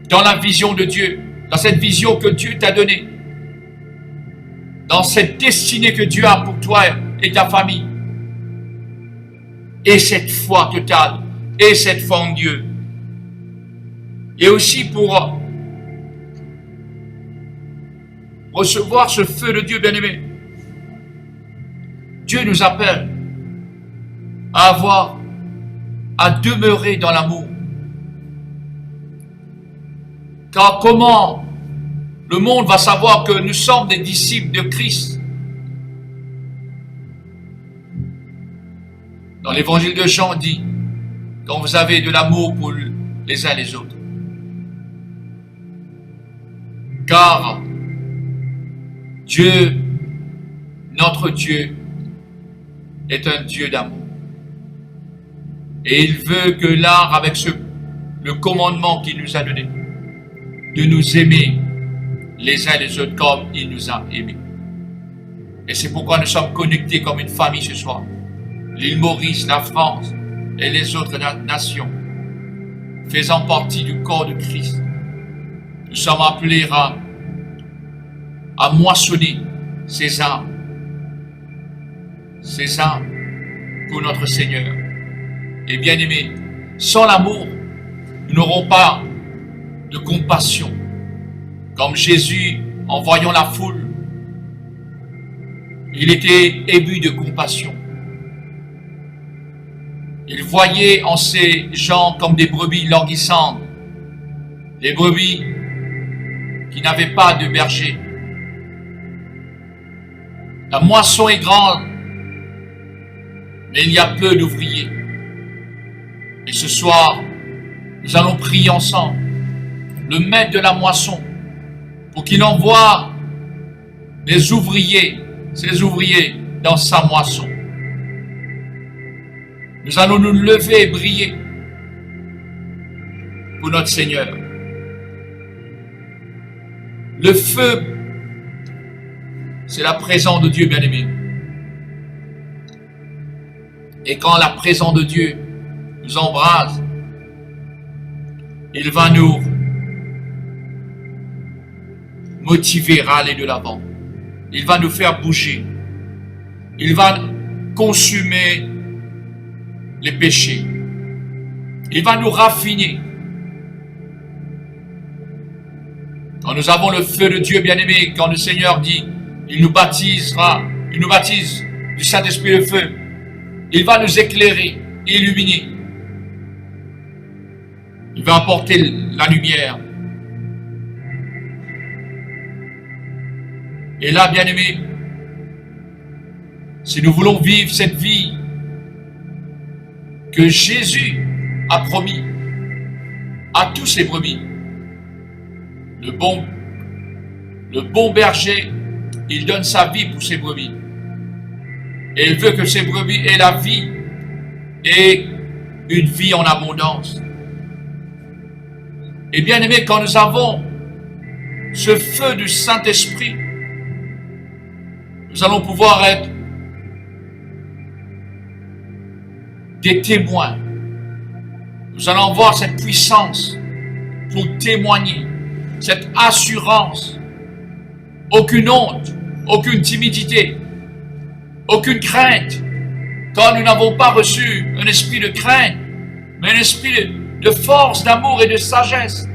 dans la vision de Dieu, dans cette vision que Dieu t'a donnée, dans cette destinée que Dieu a pour toi et ta famille, et cette foi totale, et cette foi en Dieu. Et aussi pour recevoir ce feu de Dieu, bien-aimé. Dieu nous appelle à demeurer dans l'amour. Car comment le monde va savoir que nous sommes des disciples de Christ? Dans l'évangile de Jean dit, quand vous avez de l'amour pour les uns les autres. Car Dieu, notre Dieu, est un Dieu d'amour. Et il veut que là, avec le commandement qu'il nous a donné, de nous aimer les uns les autres comme il nous a aimés. Et c'est pourquoi nous sommes connectés comme une famille ce soir. L'île Maurice, la France et les autres nations, faisant partie du corps de Christ. Nous sommes appelés à moissonner ces âmes pour notre Seigneur. Et bien aimés, sans l'amour, nous n'aurons pas de compassion. Comme Jésus, en voyant la foule, il était ému de compassion. Il voyait en ces gens comme des brebis languissantes, des brebis qui n'avaient pas de berger. La moisson est grande, mais il y a peu d'ouvriers. Et ce soir, nous allons prier ensemble, le maître de la moisson, pour qu'il envoie ses ouvriers dans sa moisson. Nous allons nous lever et briller pour notre Seigneur. Le feu, c'est la présence de Dieu, bien-aimé. Et quand la présence de Dieu nous embrase, il va nous motiver à aller de l'avant. Il va nous faire bouger. Il va consumer les péchés. Il va nous raffiner. Quand nous avons le feu de Dieu, bien-aimé, quand le Seigneur dit, il nous baptise du Saint-Esprit de feu, il va nous éclairer, illuminer. Il va apporter la lumière. Et là, bien-aimés, si nous voulons vivre cette vie que Jésus a promis à tous ses brebis, le bon berger, il donne sa vie pour ses brebis. Et il veut que ses brebis aient la vie et une vie en abondance. Et bien aimé, quand nous avons ce feu du Saint-Esprit, nous allons pouvoir être des témoins. Nous allons avoir cette puissance pour témoigner, cette assurance. Aucune honte, aucune timidité, aucune crainte. Quand nous n'avons pas reçu un esprit de crainte, mais un esprit de force, d'amour et de sagesse.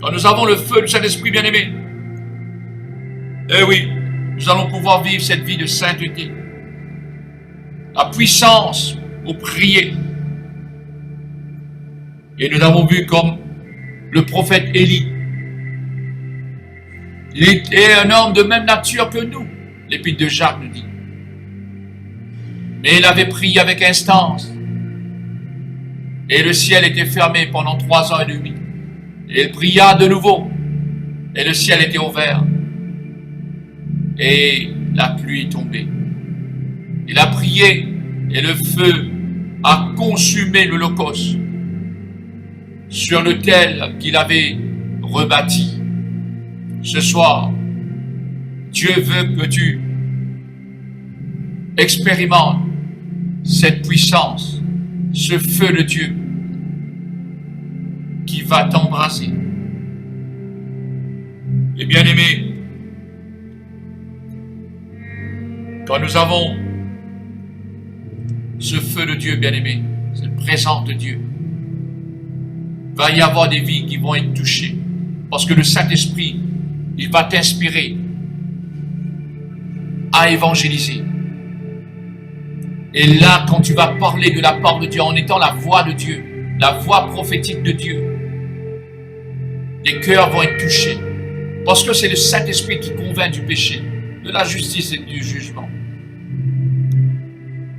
Quand nous avons le feu du Saint-Esprit bien-aimé, eh oui, nous allons pouvoir vivre cette vie de sainteté. La puissance pour prier. Et nous avons vu comme le prophète Élie. Il était un homme de même nature que nous, l'épître de Jacques nous dit. Mais il avait prié avec instance. Et le ciel était fermé pendant 3 ans et demi. Et il pria de nouveau. Et le ciel était ouvert. Et la pluie est tombée. Il a prié et le feu a consumé l'holocauste sur l'autel qu'il avait rebâti. Ce soir, Dieu veut que tu expérimentes cette puissance, ce feu de Dieu qui va t'embraser. Et bien aimé, quand nous avons ce feu de Dieu, bien aimé, cette présence de Dieu, il va y avoir des vies qui vont être touchées. Parce que le Saint-Esprit, il va t'inspirer à évangéliser. Et là, quand tu vas parler de la part de Dieu en étant la voix de Dieu, la voix prophétique de Dieu, les cœurs vont être touchés. Parce que c'est le Saint-Esprit qui convainc du péché, de la justice et du jugement.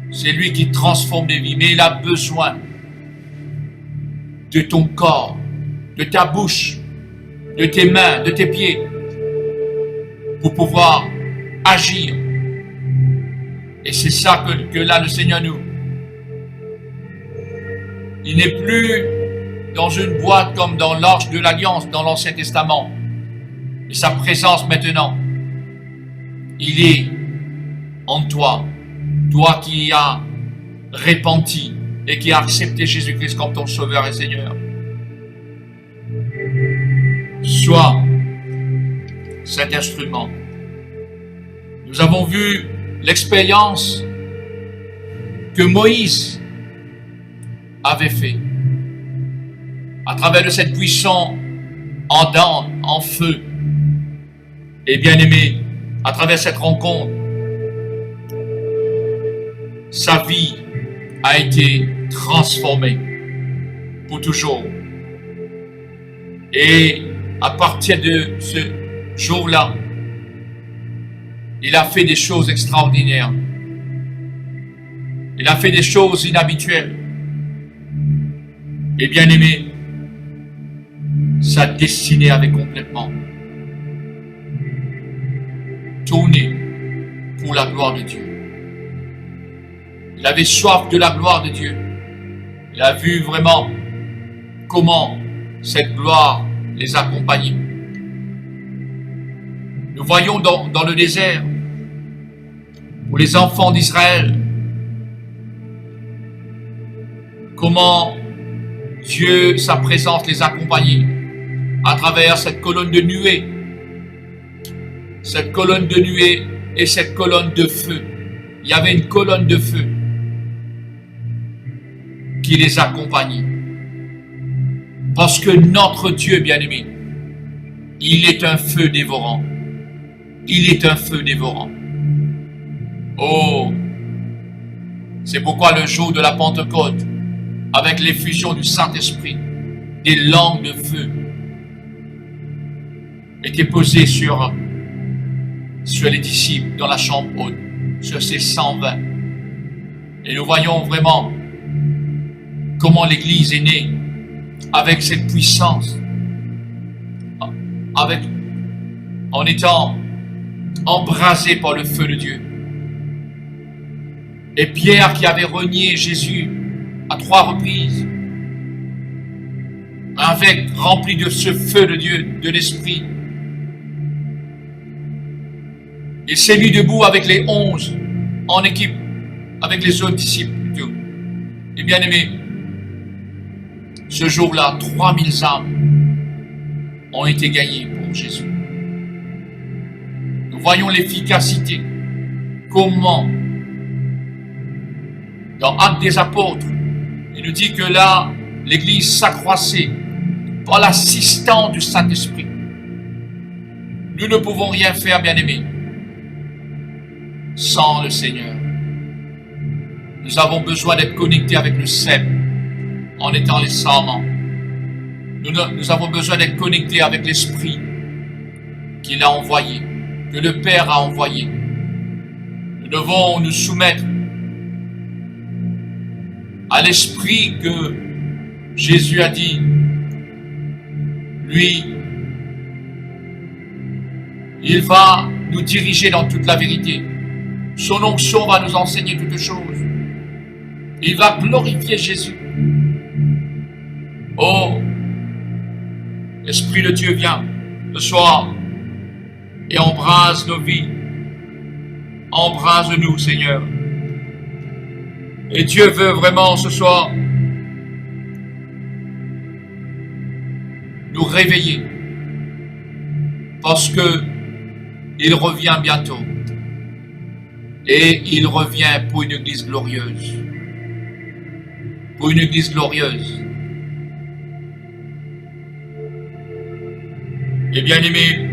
C'est lui qui transforme les vies, mais il a besoin de ton corps, de ta bouche, de tes mains, de tes pieds, pour pouvoir agir. Et c'est ça que là le Seigneur nous. Il n'est plus dans une boîte comme dans l'Arche de l'Alliance dans l'Ancien Testament. Et sa présence maintenant, il est en toi. Toi qui as repenti et qui as accepté Jésus-Christ comme ton Sauveur et Seigneur. Sois cet instrument. Nous avons vu l'expérience que Moïse avait fait à travers de cette buisson ardente, en feu. Et bien aimé, à travers cette rencontre, sa vie a été transformée pour toujours. Et à partir de ce jour-là, il a fait des choses extraordinaires. Il a fait des choses inhabituelles. Et bien aimé, sa destinée avait complètement tourné pour la gloire de Dieu. Il avait soif de la gloire de Dieu. Il a vu vraiment comment cette gloire les accompagnait. Nous voyons dans le désert, pour les enfants d'Israël, comment Dieu, sa présence les accompagnait à travers cette colonne de nuée. Cette colonne de nuée et cette colonne de feu. Il y avait une colonne de feu qui les accompagnait. Parce que notre Dieu bien-aimé, il est un feu dévorant. Il est un feu dévorant. Oh, c'est pourquoi le jour de la Pentecôte, avec l'effusion du Saint-Esprit, des langues de feu étaient posées sur les disciples dans la chambre haute, sur ces 120. Et nous voyons vraiment comment l'Église est née avec cette puissance, en étant embrasé par le feu de Dieu. Et Pierre qui avait renié Jésus à 3 reprises, avec rempli de ce feu de Dieu, de l'Esprit, il s'est mis debout avec les 11 en équipe, avec les autres disciples plutôt. Et bien aimé, ce jour-là, 3000 âmes ont été gagnées pour Jésus. Nous voyons l'efficacité. Comment, dans Actes des Apôtres, il nous dit que là, l'Église s'accroissait par l'assistance du Saint-Esprit. Nous ne pouvons rien faire, bien-aimés. sans le Seigneur. Nous avons besoin d'être connectés avec le cep en étant les sarments. Nous avons besoin d'être connectés avec l'Esprit qu'il a envoyé, que le Père a envoyé. Nous devons nous soumettre à l'Esprit que Jésus a dit, lui, il va nous diriger dans toute la vérité. Son onction va nous enseigner toutes choses. Il va glorifier Jésus. Oh, Esprit de Dieu, viens ce soir et embrase nos vies. Embrase-nous, Seigneur. Et Dieu veut vraiment ce soir nous réveiller parce que il revient bientôt et il revient pour une église glorieuse. Pour une église glorieuse. Et bien aimés,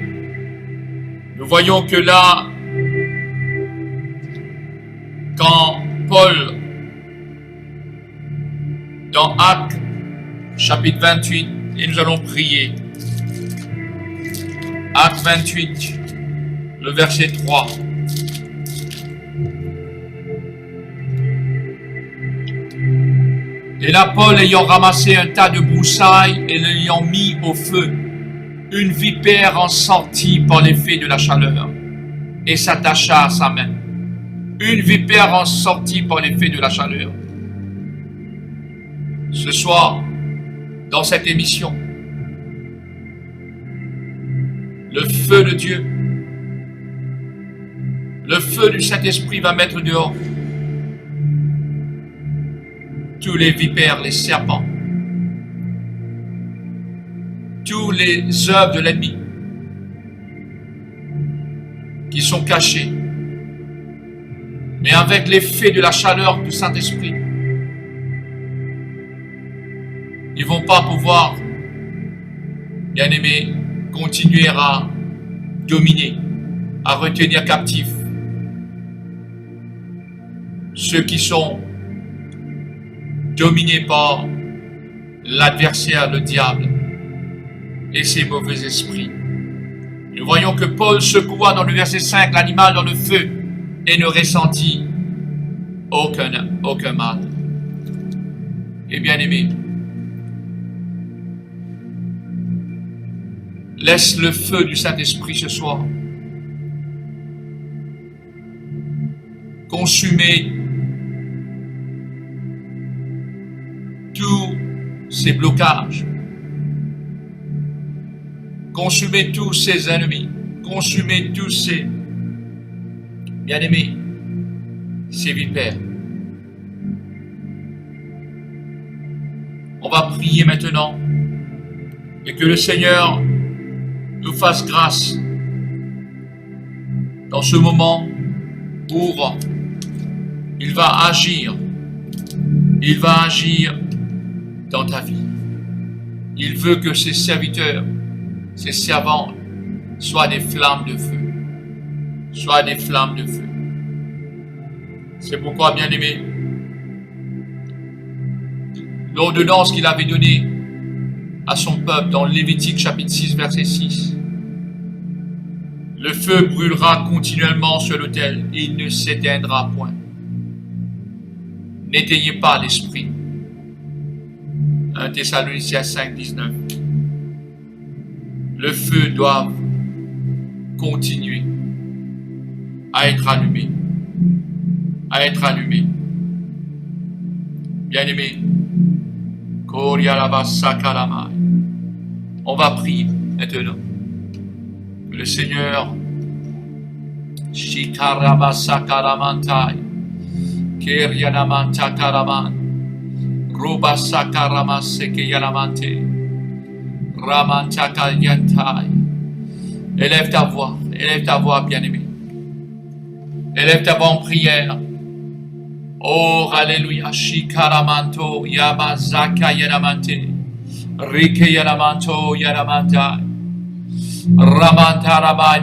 nous voyons que là, quand Paul, dans Actes, chapitre 28, et nous allons prier. Actes 28, le verset 3. Et là, Paul, ayant ramassé un tas de broussailles et l'ayant mis au feu, une vipère en sortit par l'effet de la chaleur et s'attacha à sa main. Une vipère en sortit par l'effet de la chaleur. Ce soir, dans cette émission, le feu de Dieu, le feu du Saint-Esprit va mettre dehors tous les vipères, les serpents, tous les œuvres de l'ennemi qui sont cachés. Mais avec l'effet de la chaleur du Saint-Esprit, ils ne vont pas pouvoir, bien aimés, continuer à dominer, à retenir captifs ceux qui sont dominés par l'adversaire, le diable et ses mauvais esprits. Nous voyons que Paul secoua dans le verset 5 l'animal dans le feu et ne ressentit aucun mal. Et bien aimé, laisse le feu du Saint-Esprit ce soir consumer tous ces blocages, consumer tous ces ennemis, consumer tous ces bien-aimés, ces vipères. On va prier maintenant et que le Seigneur nous fasse grâce dans ce moment où il va agir dans ta vie. Il veut que ses serviteurs, ses servantes soient des flammes de feu. Soient des flammes de feu. C'est pourquoi, bien-aimé, l'ordonnance qu'il avait donnée à son peuple dans Lévitique chapitre 6 verset 6. Le feu brûlera continuellement sur l'autel et il ne s'éteindra point. N'éteignez pas l'esprit. 1 Thessaloniciens 5, 19. Le feu doit continuer à être allumé. À être allumé. Bien-aimé, on va prier maintenant. Que le Seigneur Shikarabasakaramantai Kerianamanta Karaman Robasakaramaseke Yanamante Ramanta Kalyantai. Élève ta voix, bien-aimé. Élève ta voix en prière. Oh, alléluia, Shikaramanto, Yamazaka Yanamante, Rike Yanamanto, Yanamanta,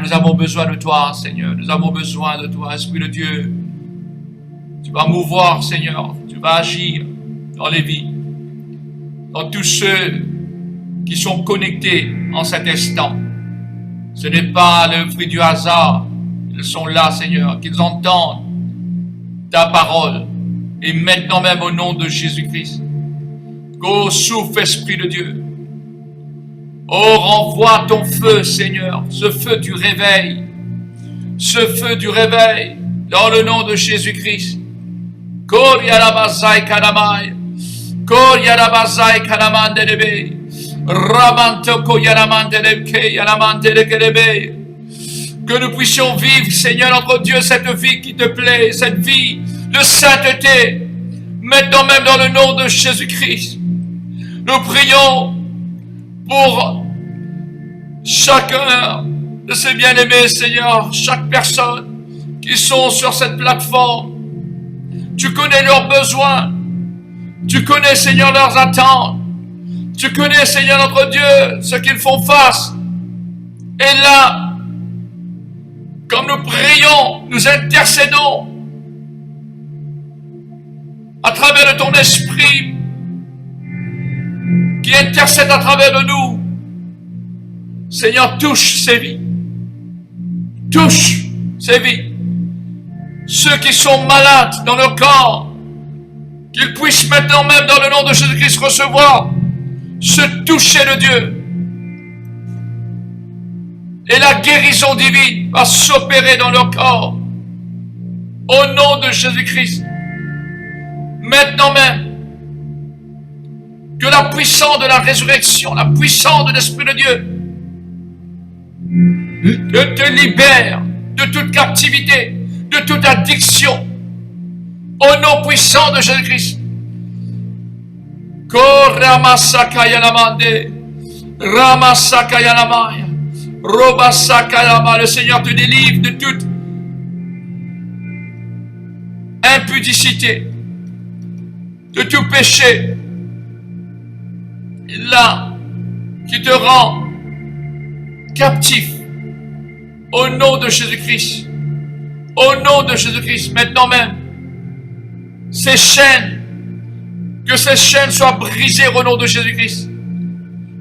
Nous avons besoin de toi, Seigneur. Nous avons besoin de toi, Esprit de Dieu. Tu vas mouvoir, Seigneur. Tu vas agir dans les vies, dans tous ceux qui sont connectés en cet instant. Ce n'est pas le fruit du hasard. Ils sont là, Seigneur, qu'ils entendent ta parole. Et maintenant même au nom de Jésus-Christ. Go, souffle, Esprit de Dieu. Oh, renvoie ton feu, Seigneur, ce feu du réveil. Ce feu du réveil, dans le nom de Jésus-Christ. Koryarabazai kanamai. Koryarabazai kanamandelebe. Ramantoko yaramandelebe yaramandelebe. Que nous puissions vivre, Seigneur, notre Dieu, cette vie qui te plaît, cette vie de sainteté, maintenant même dans le nom de Jésus-Christ. Nous prions pour chacun de ces bien-aimés, Seigneur, chaque personne qui sont sur cette plateforme. Tu connais leurs besoins, tu connais, Seigneur, leurs attentes, tu connais, Seigneur, notre Dieu, ce qu'ils font face. Et là, comme nous prions, nous intercédons à travers de ton esprit qui intercède à travers de nous. Seigneur, touche ces vies. Touche ces vies. Ceux qui sont malades dans leur corps, qu'ils puissent maintenant même dans le nom de Jésus-Christ recevoir ce toucher de Dieu. Et la guérison divine va s'opérer dans leur corps. Au nom de Jésus-Christ. Maintenant même, que la puissance de la résurrection, la puissance de l'Esprit de Dieu, te libère de toute captivité, de toute addiction. Au nom puissant de Jésus-Christ. Le Seigneur te délivre de toute impudicité, de tout péché, là, qui te rend captif, au nom de Jésus-Christ, au nom de Jésus-Christ, maintenant même, ces chaînes, que ces chaînes soient brisées au nom de Jésus-Christ,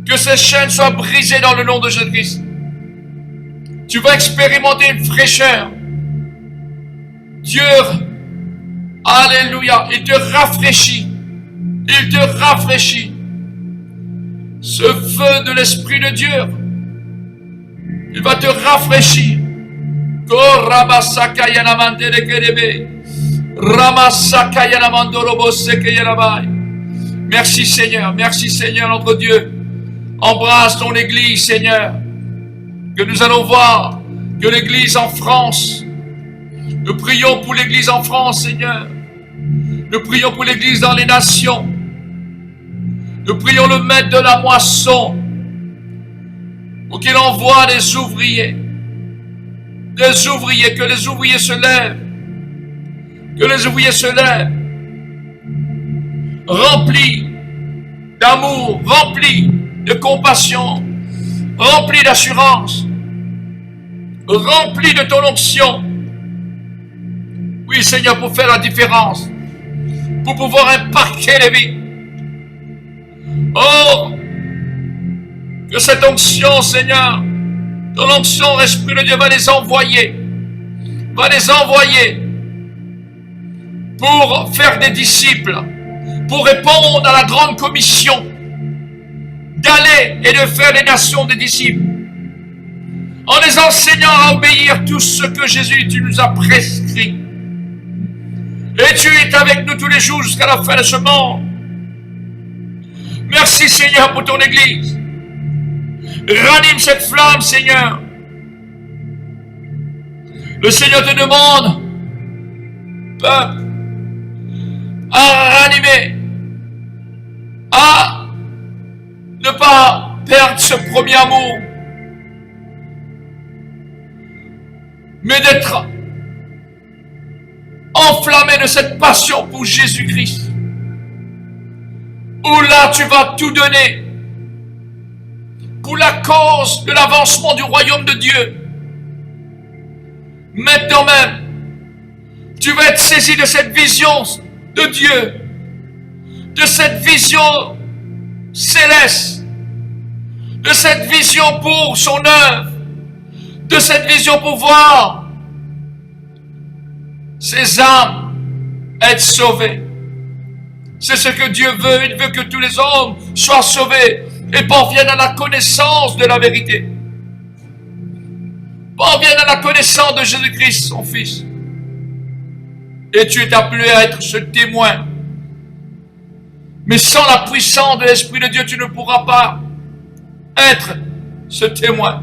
que ces chaînes soient brisées dans le nom de Jésus-Christ. Tu vas expérimenter une fraîcheur. Dieu, alléluia, il te rafraîchit. Il te rafraîchit. Ce feu de l'Esprit de Dieu, il va te rafraîchir. Merci Seigneur notre Dieu. Embrasse ton Église, Seigneur, que nous allons voir que l'Église en France, nous prions pour l'Église en France, Seigneur. Nous prions pour l'Église dans les nations. Nous prions le maître de la moisson pour qu'il envoie des ouvriers. Des ouvriers, que les ouvriers se lèvent. Que les ouvriers se lèvent. Remplis d'amour, remplis de compassion, remplis d'assurance, remplis de ton onction. Oui, Seigneur, pour faire la différence, pour pouvoir impacter les vies. Oh, que cette onction, Seigneur, ton onction, Esprit de Dieu, va les envoyer pour faire des disciples, pour répondre à la grande commission d'aller et de faire des nations des disciples, en les enseignant à obéir tout ce que Jésus, tu nous as prescrit. Et tu es avec nous tous les jours jusqu'à la fin de ce monde. Merci Seigneur pour ton Église. Ranime cette flamme, Seigneur. Le Seigneur te demande, peuple, à ranimer, à ne pas perdre ce premier amour, mais d'être enflammé de cette passion pour Jésus-Christ. Où là tu vas tout donner pour la cause de l'avancement du royaume de Dieu. Maintenant même, tu vas être saisi de cette vision de Dieu, de cette vision céleste, de cette vision pour son œuvre, de cette vision pour voir ces âmes être sauvées. C'est ce que Dieu veut. Il veut que tous les hommes soient sauvés et parviennent à la connaissance de la vérité. Parviennent à la connaissance de Jésus-Christ, son Fils. Et tu es appelé à être ce témoin. Mais sans la puissance de l'Esprit de Dieu, tu ne pourras pas être ce témoin.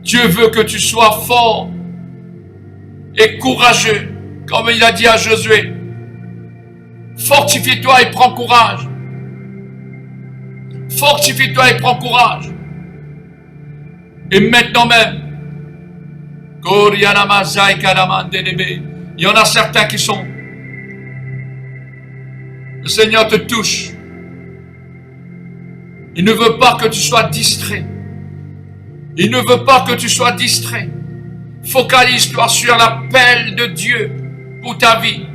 Dieu veut que tu sois fort et courageux, comme il a dit à Josué. Fortifie-toi et prends courage. Fortifie-toi et prends courage. Et maintenant même, il y en a certains qui sont. Le Seigneur te touche. Il ne veut pas que tu sois distrait. Il ne veut pas que tu sois distrait. Focalise-toi sur l'appel de Dieu pour ta vie.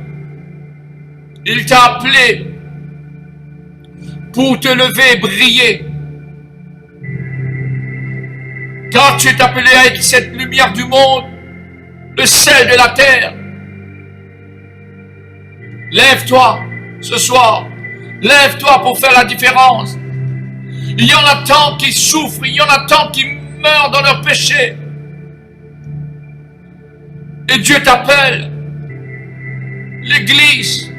Il t'a appelé pour te lever et briller. Car tu es appelé à être cette lumière du monde, le sel de la terre. Lève-toi ce soir. Lève-toi pour faire la différence. Il y en a tant qui souffrent, il y en a tant qui meurent dans leur péché. Et Dieu t'appelle. L'Église,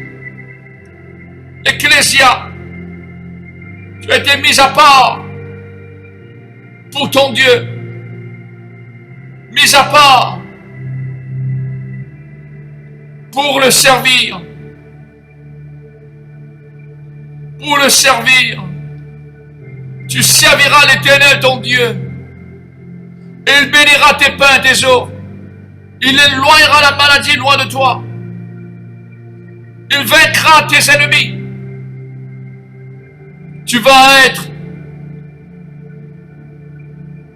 l'Ecclésia, tu as été mis à part pour ton Dieu. Mis à part pour le servir. Pour le servir. Tu serviras l'Éternel ton Dieu. Et il bénira tes pains et tes eaux. Il éloignera la maladie loin de toi. Il vaincra tes ennemis. Tu vas être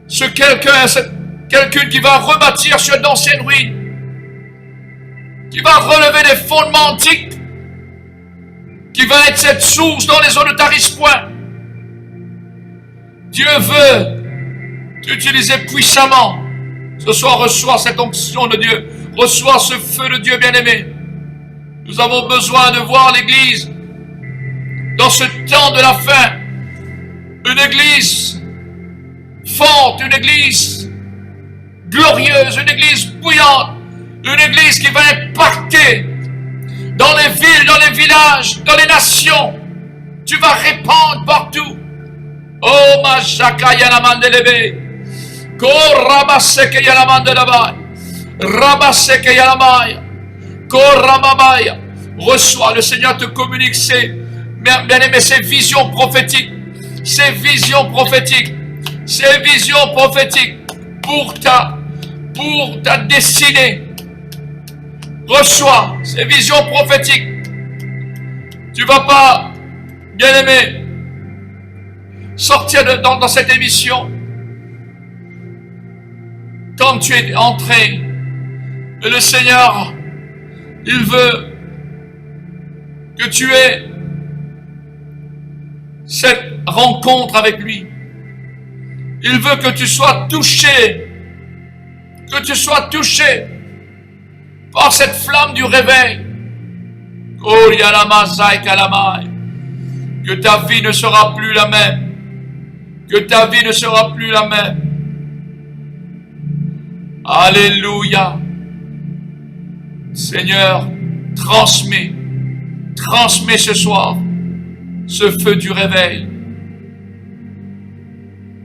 ce quelqu'un qui va rebâtir sur d'anciennes ruines, qui va relever des fondements antiques, qui va être cette source dans les eaux de Taris-Point. Dieu veut t'utiliser puissamment. Ce soir, reçois cette onction de Dieu. Reçois ce feu de Dieu bien-aimé. Nous avons besoin de voir l'Église dans ce temps de la fin. Une Église forte, une Église glorieuse, une Église bouillante, une Église qui va impacter dans les villes, dans les villages, dans les nations. Tu vas répandre partout. Oh, ma chakaya la mandelebe. Ko rabaseke ya la mandelaba. Rabaseke ya la maya. Ko ramamaya. Reçois, le Seigneur te communique ses, bien-aimé, ses visions prophétiques. Ces visions prophétiques. Ces visions prophétiques pour ta destinée. Reçois ces visions prophétiques. Tu ne vas pas, bien-aimé, sortir dans cette émission comme tu es entré. Et le Seigneur, il veut que tu aies cette rencontre avec lui. Il veut que tu sois touché, par cette flamme du réveil. Oh, Yalamazai Kalamai. Que ta vie ne sera plus la même. Que ta vie ne sera plus la même. Alléluia. Seigneur, transmets ce soir ce feu du réveil.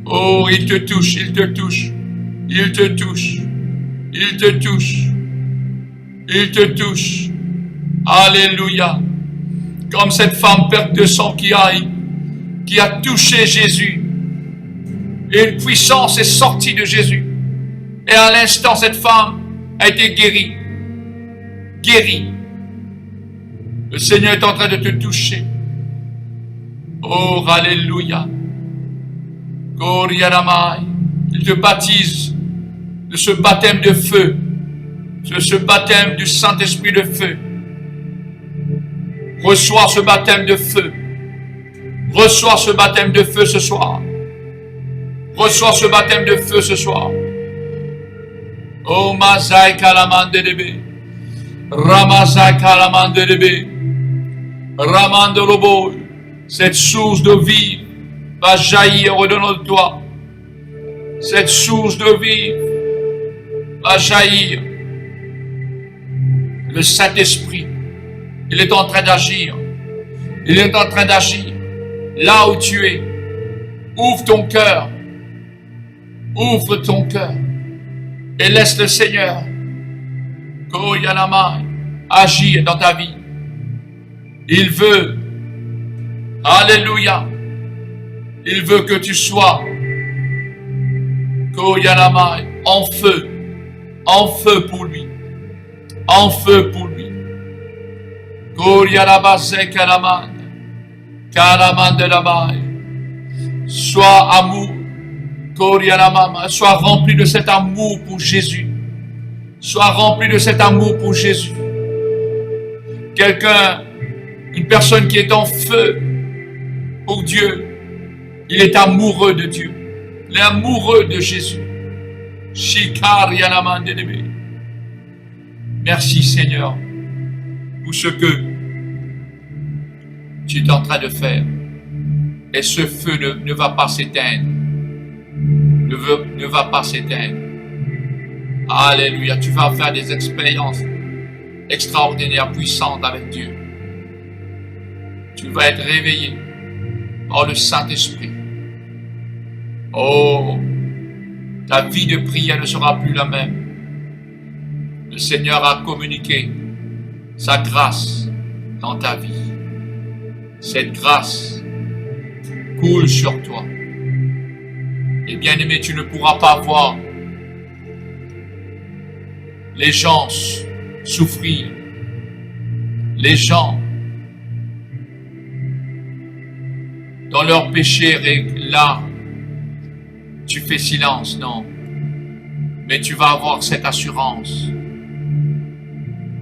Oh, il te touche, il te touche, il te touche, il te touche, il te touche. Alléluia. Comme cette femme perte de sang qui a touché Jésus. Et une puissance est sortie de Jésus. Et à l'instant, cette femme a été guérie. Guérie. Le Seigneur est en train de te toucher. Oh, alléluia. Il te baptise de ce baptême de feu, de ce baptême du Saint-Esprit de feu. Reçois ce baptême de feu. Reçois ce baptême de feu ce soir. Reçois ce baptême de feu ce soir. Oh, Mazai Kalamandebe. Ramazai Kalamandebe. Ramandolobo. Cette source de vie va jaillir au-dedans de toi. Cette source de vie va jaillir. Le Saint-Esprit, il est en train d'agir. Il est en train d'agir. Là où tu es, ouvre ton cœur. Ouvre ton cœur. Et laisse le Seigneur, Koyanama, agir dans ta vie. Il veut, alléluia, il veut que tu sois, Koyanama, en feu pour lui, en feu pour lui. Koyanama, Zekalaman, Kalaman de la maille. Sois amour, Koyanama, sois rempli de cet amour pour Jésus. Sois rempli de cet amour pour Jésus. Quelqu'un, une personne qui est en feu pour Dieu, il est amoureux de Dieu. Il est amoureux de Jésus. Merci Seigneur pour ce que tu es en train de faire. Et ce feu ne va pas s'éteindre. Ne va pas s'éteindre. Alléluia. Tu vas faire des expériences extraordinaires, puissantes avec Dieu. Tu vas être réveillé par le Saint-Esprit. Oh, ta vie de prière ne sera plus la même. Le Seigneur a communiqué sa grâce dans ta vie. Cette grâce coule sur toi. Et bien aimé, tu ne pourras pas voir les gens souffrir. Les gens dans leur péché, là, tu fais silence, non. Mais tu vas avoir cette assurance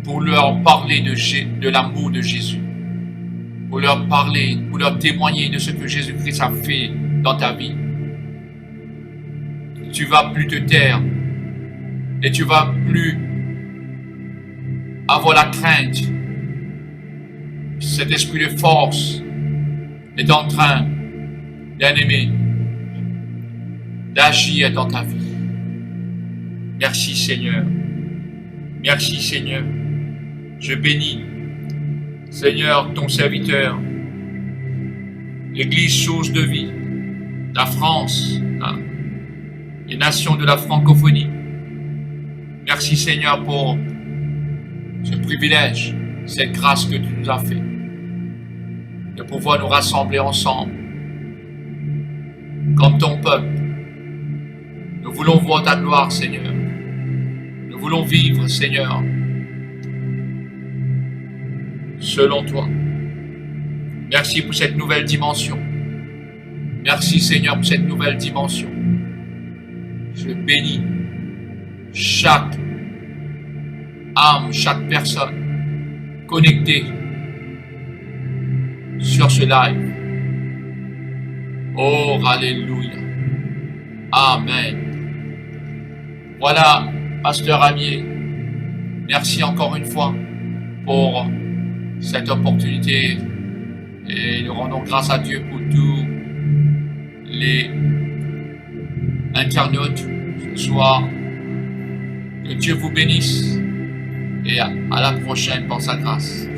pour leur parler de l'amour de Jésus. Pour leur parler, pour leur témoigner de ce que Jésus-Christ a fait dans ta vie. Tu vas plus te taire et tu vas plus avoir la crainte. Cet esprit de force est en train, bien-aimé, d'agir dans ta vie. Merci Seigneur. Merci Seigneur. Je bénis, Seigneur, ton serviteur, l'Église source de vie, la France, les nations de la francophonie. Merci Seigneur pour ce privilège, cette grâce que tu nous as fait, de pouvoir nous rassembler ensemble, comme ton peuple. Nous voulons voir ta gloire, Seigneur. Nous voulons vivre, Seigneur, selon toi. Merci pour cette nouvelle dimension. Merci, Seigneur, pour cette nouvelle dimension. Je bénis chaque âme, chaque personne connectée sur ce live. Oh, alléluia. Amen. Voilà, Pasteur Amier. Merci encore une fois pour cette opportunité. Et nous rendons grâce à Dieu pour tous les internautes ce soir. Que Dieu vous bénisse et à la prochaine pour sa grâce.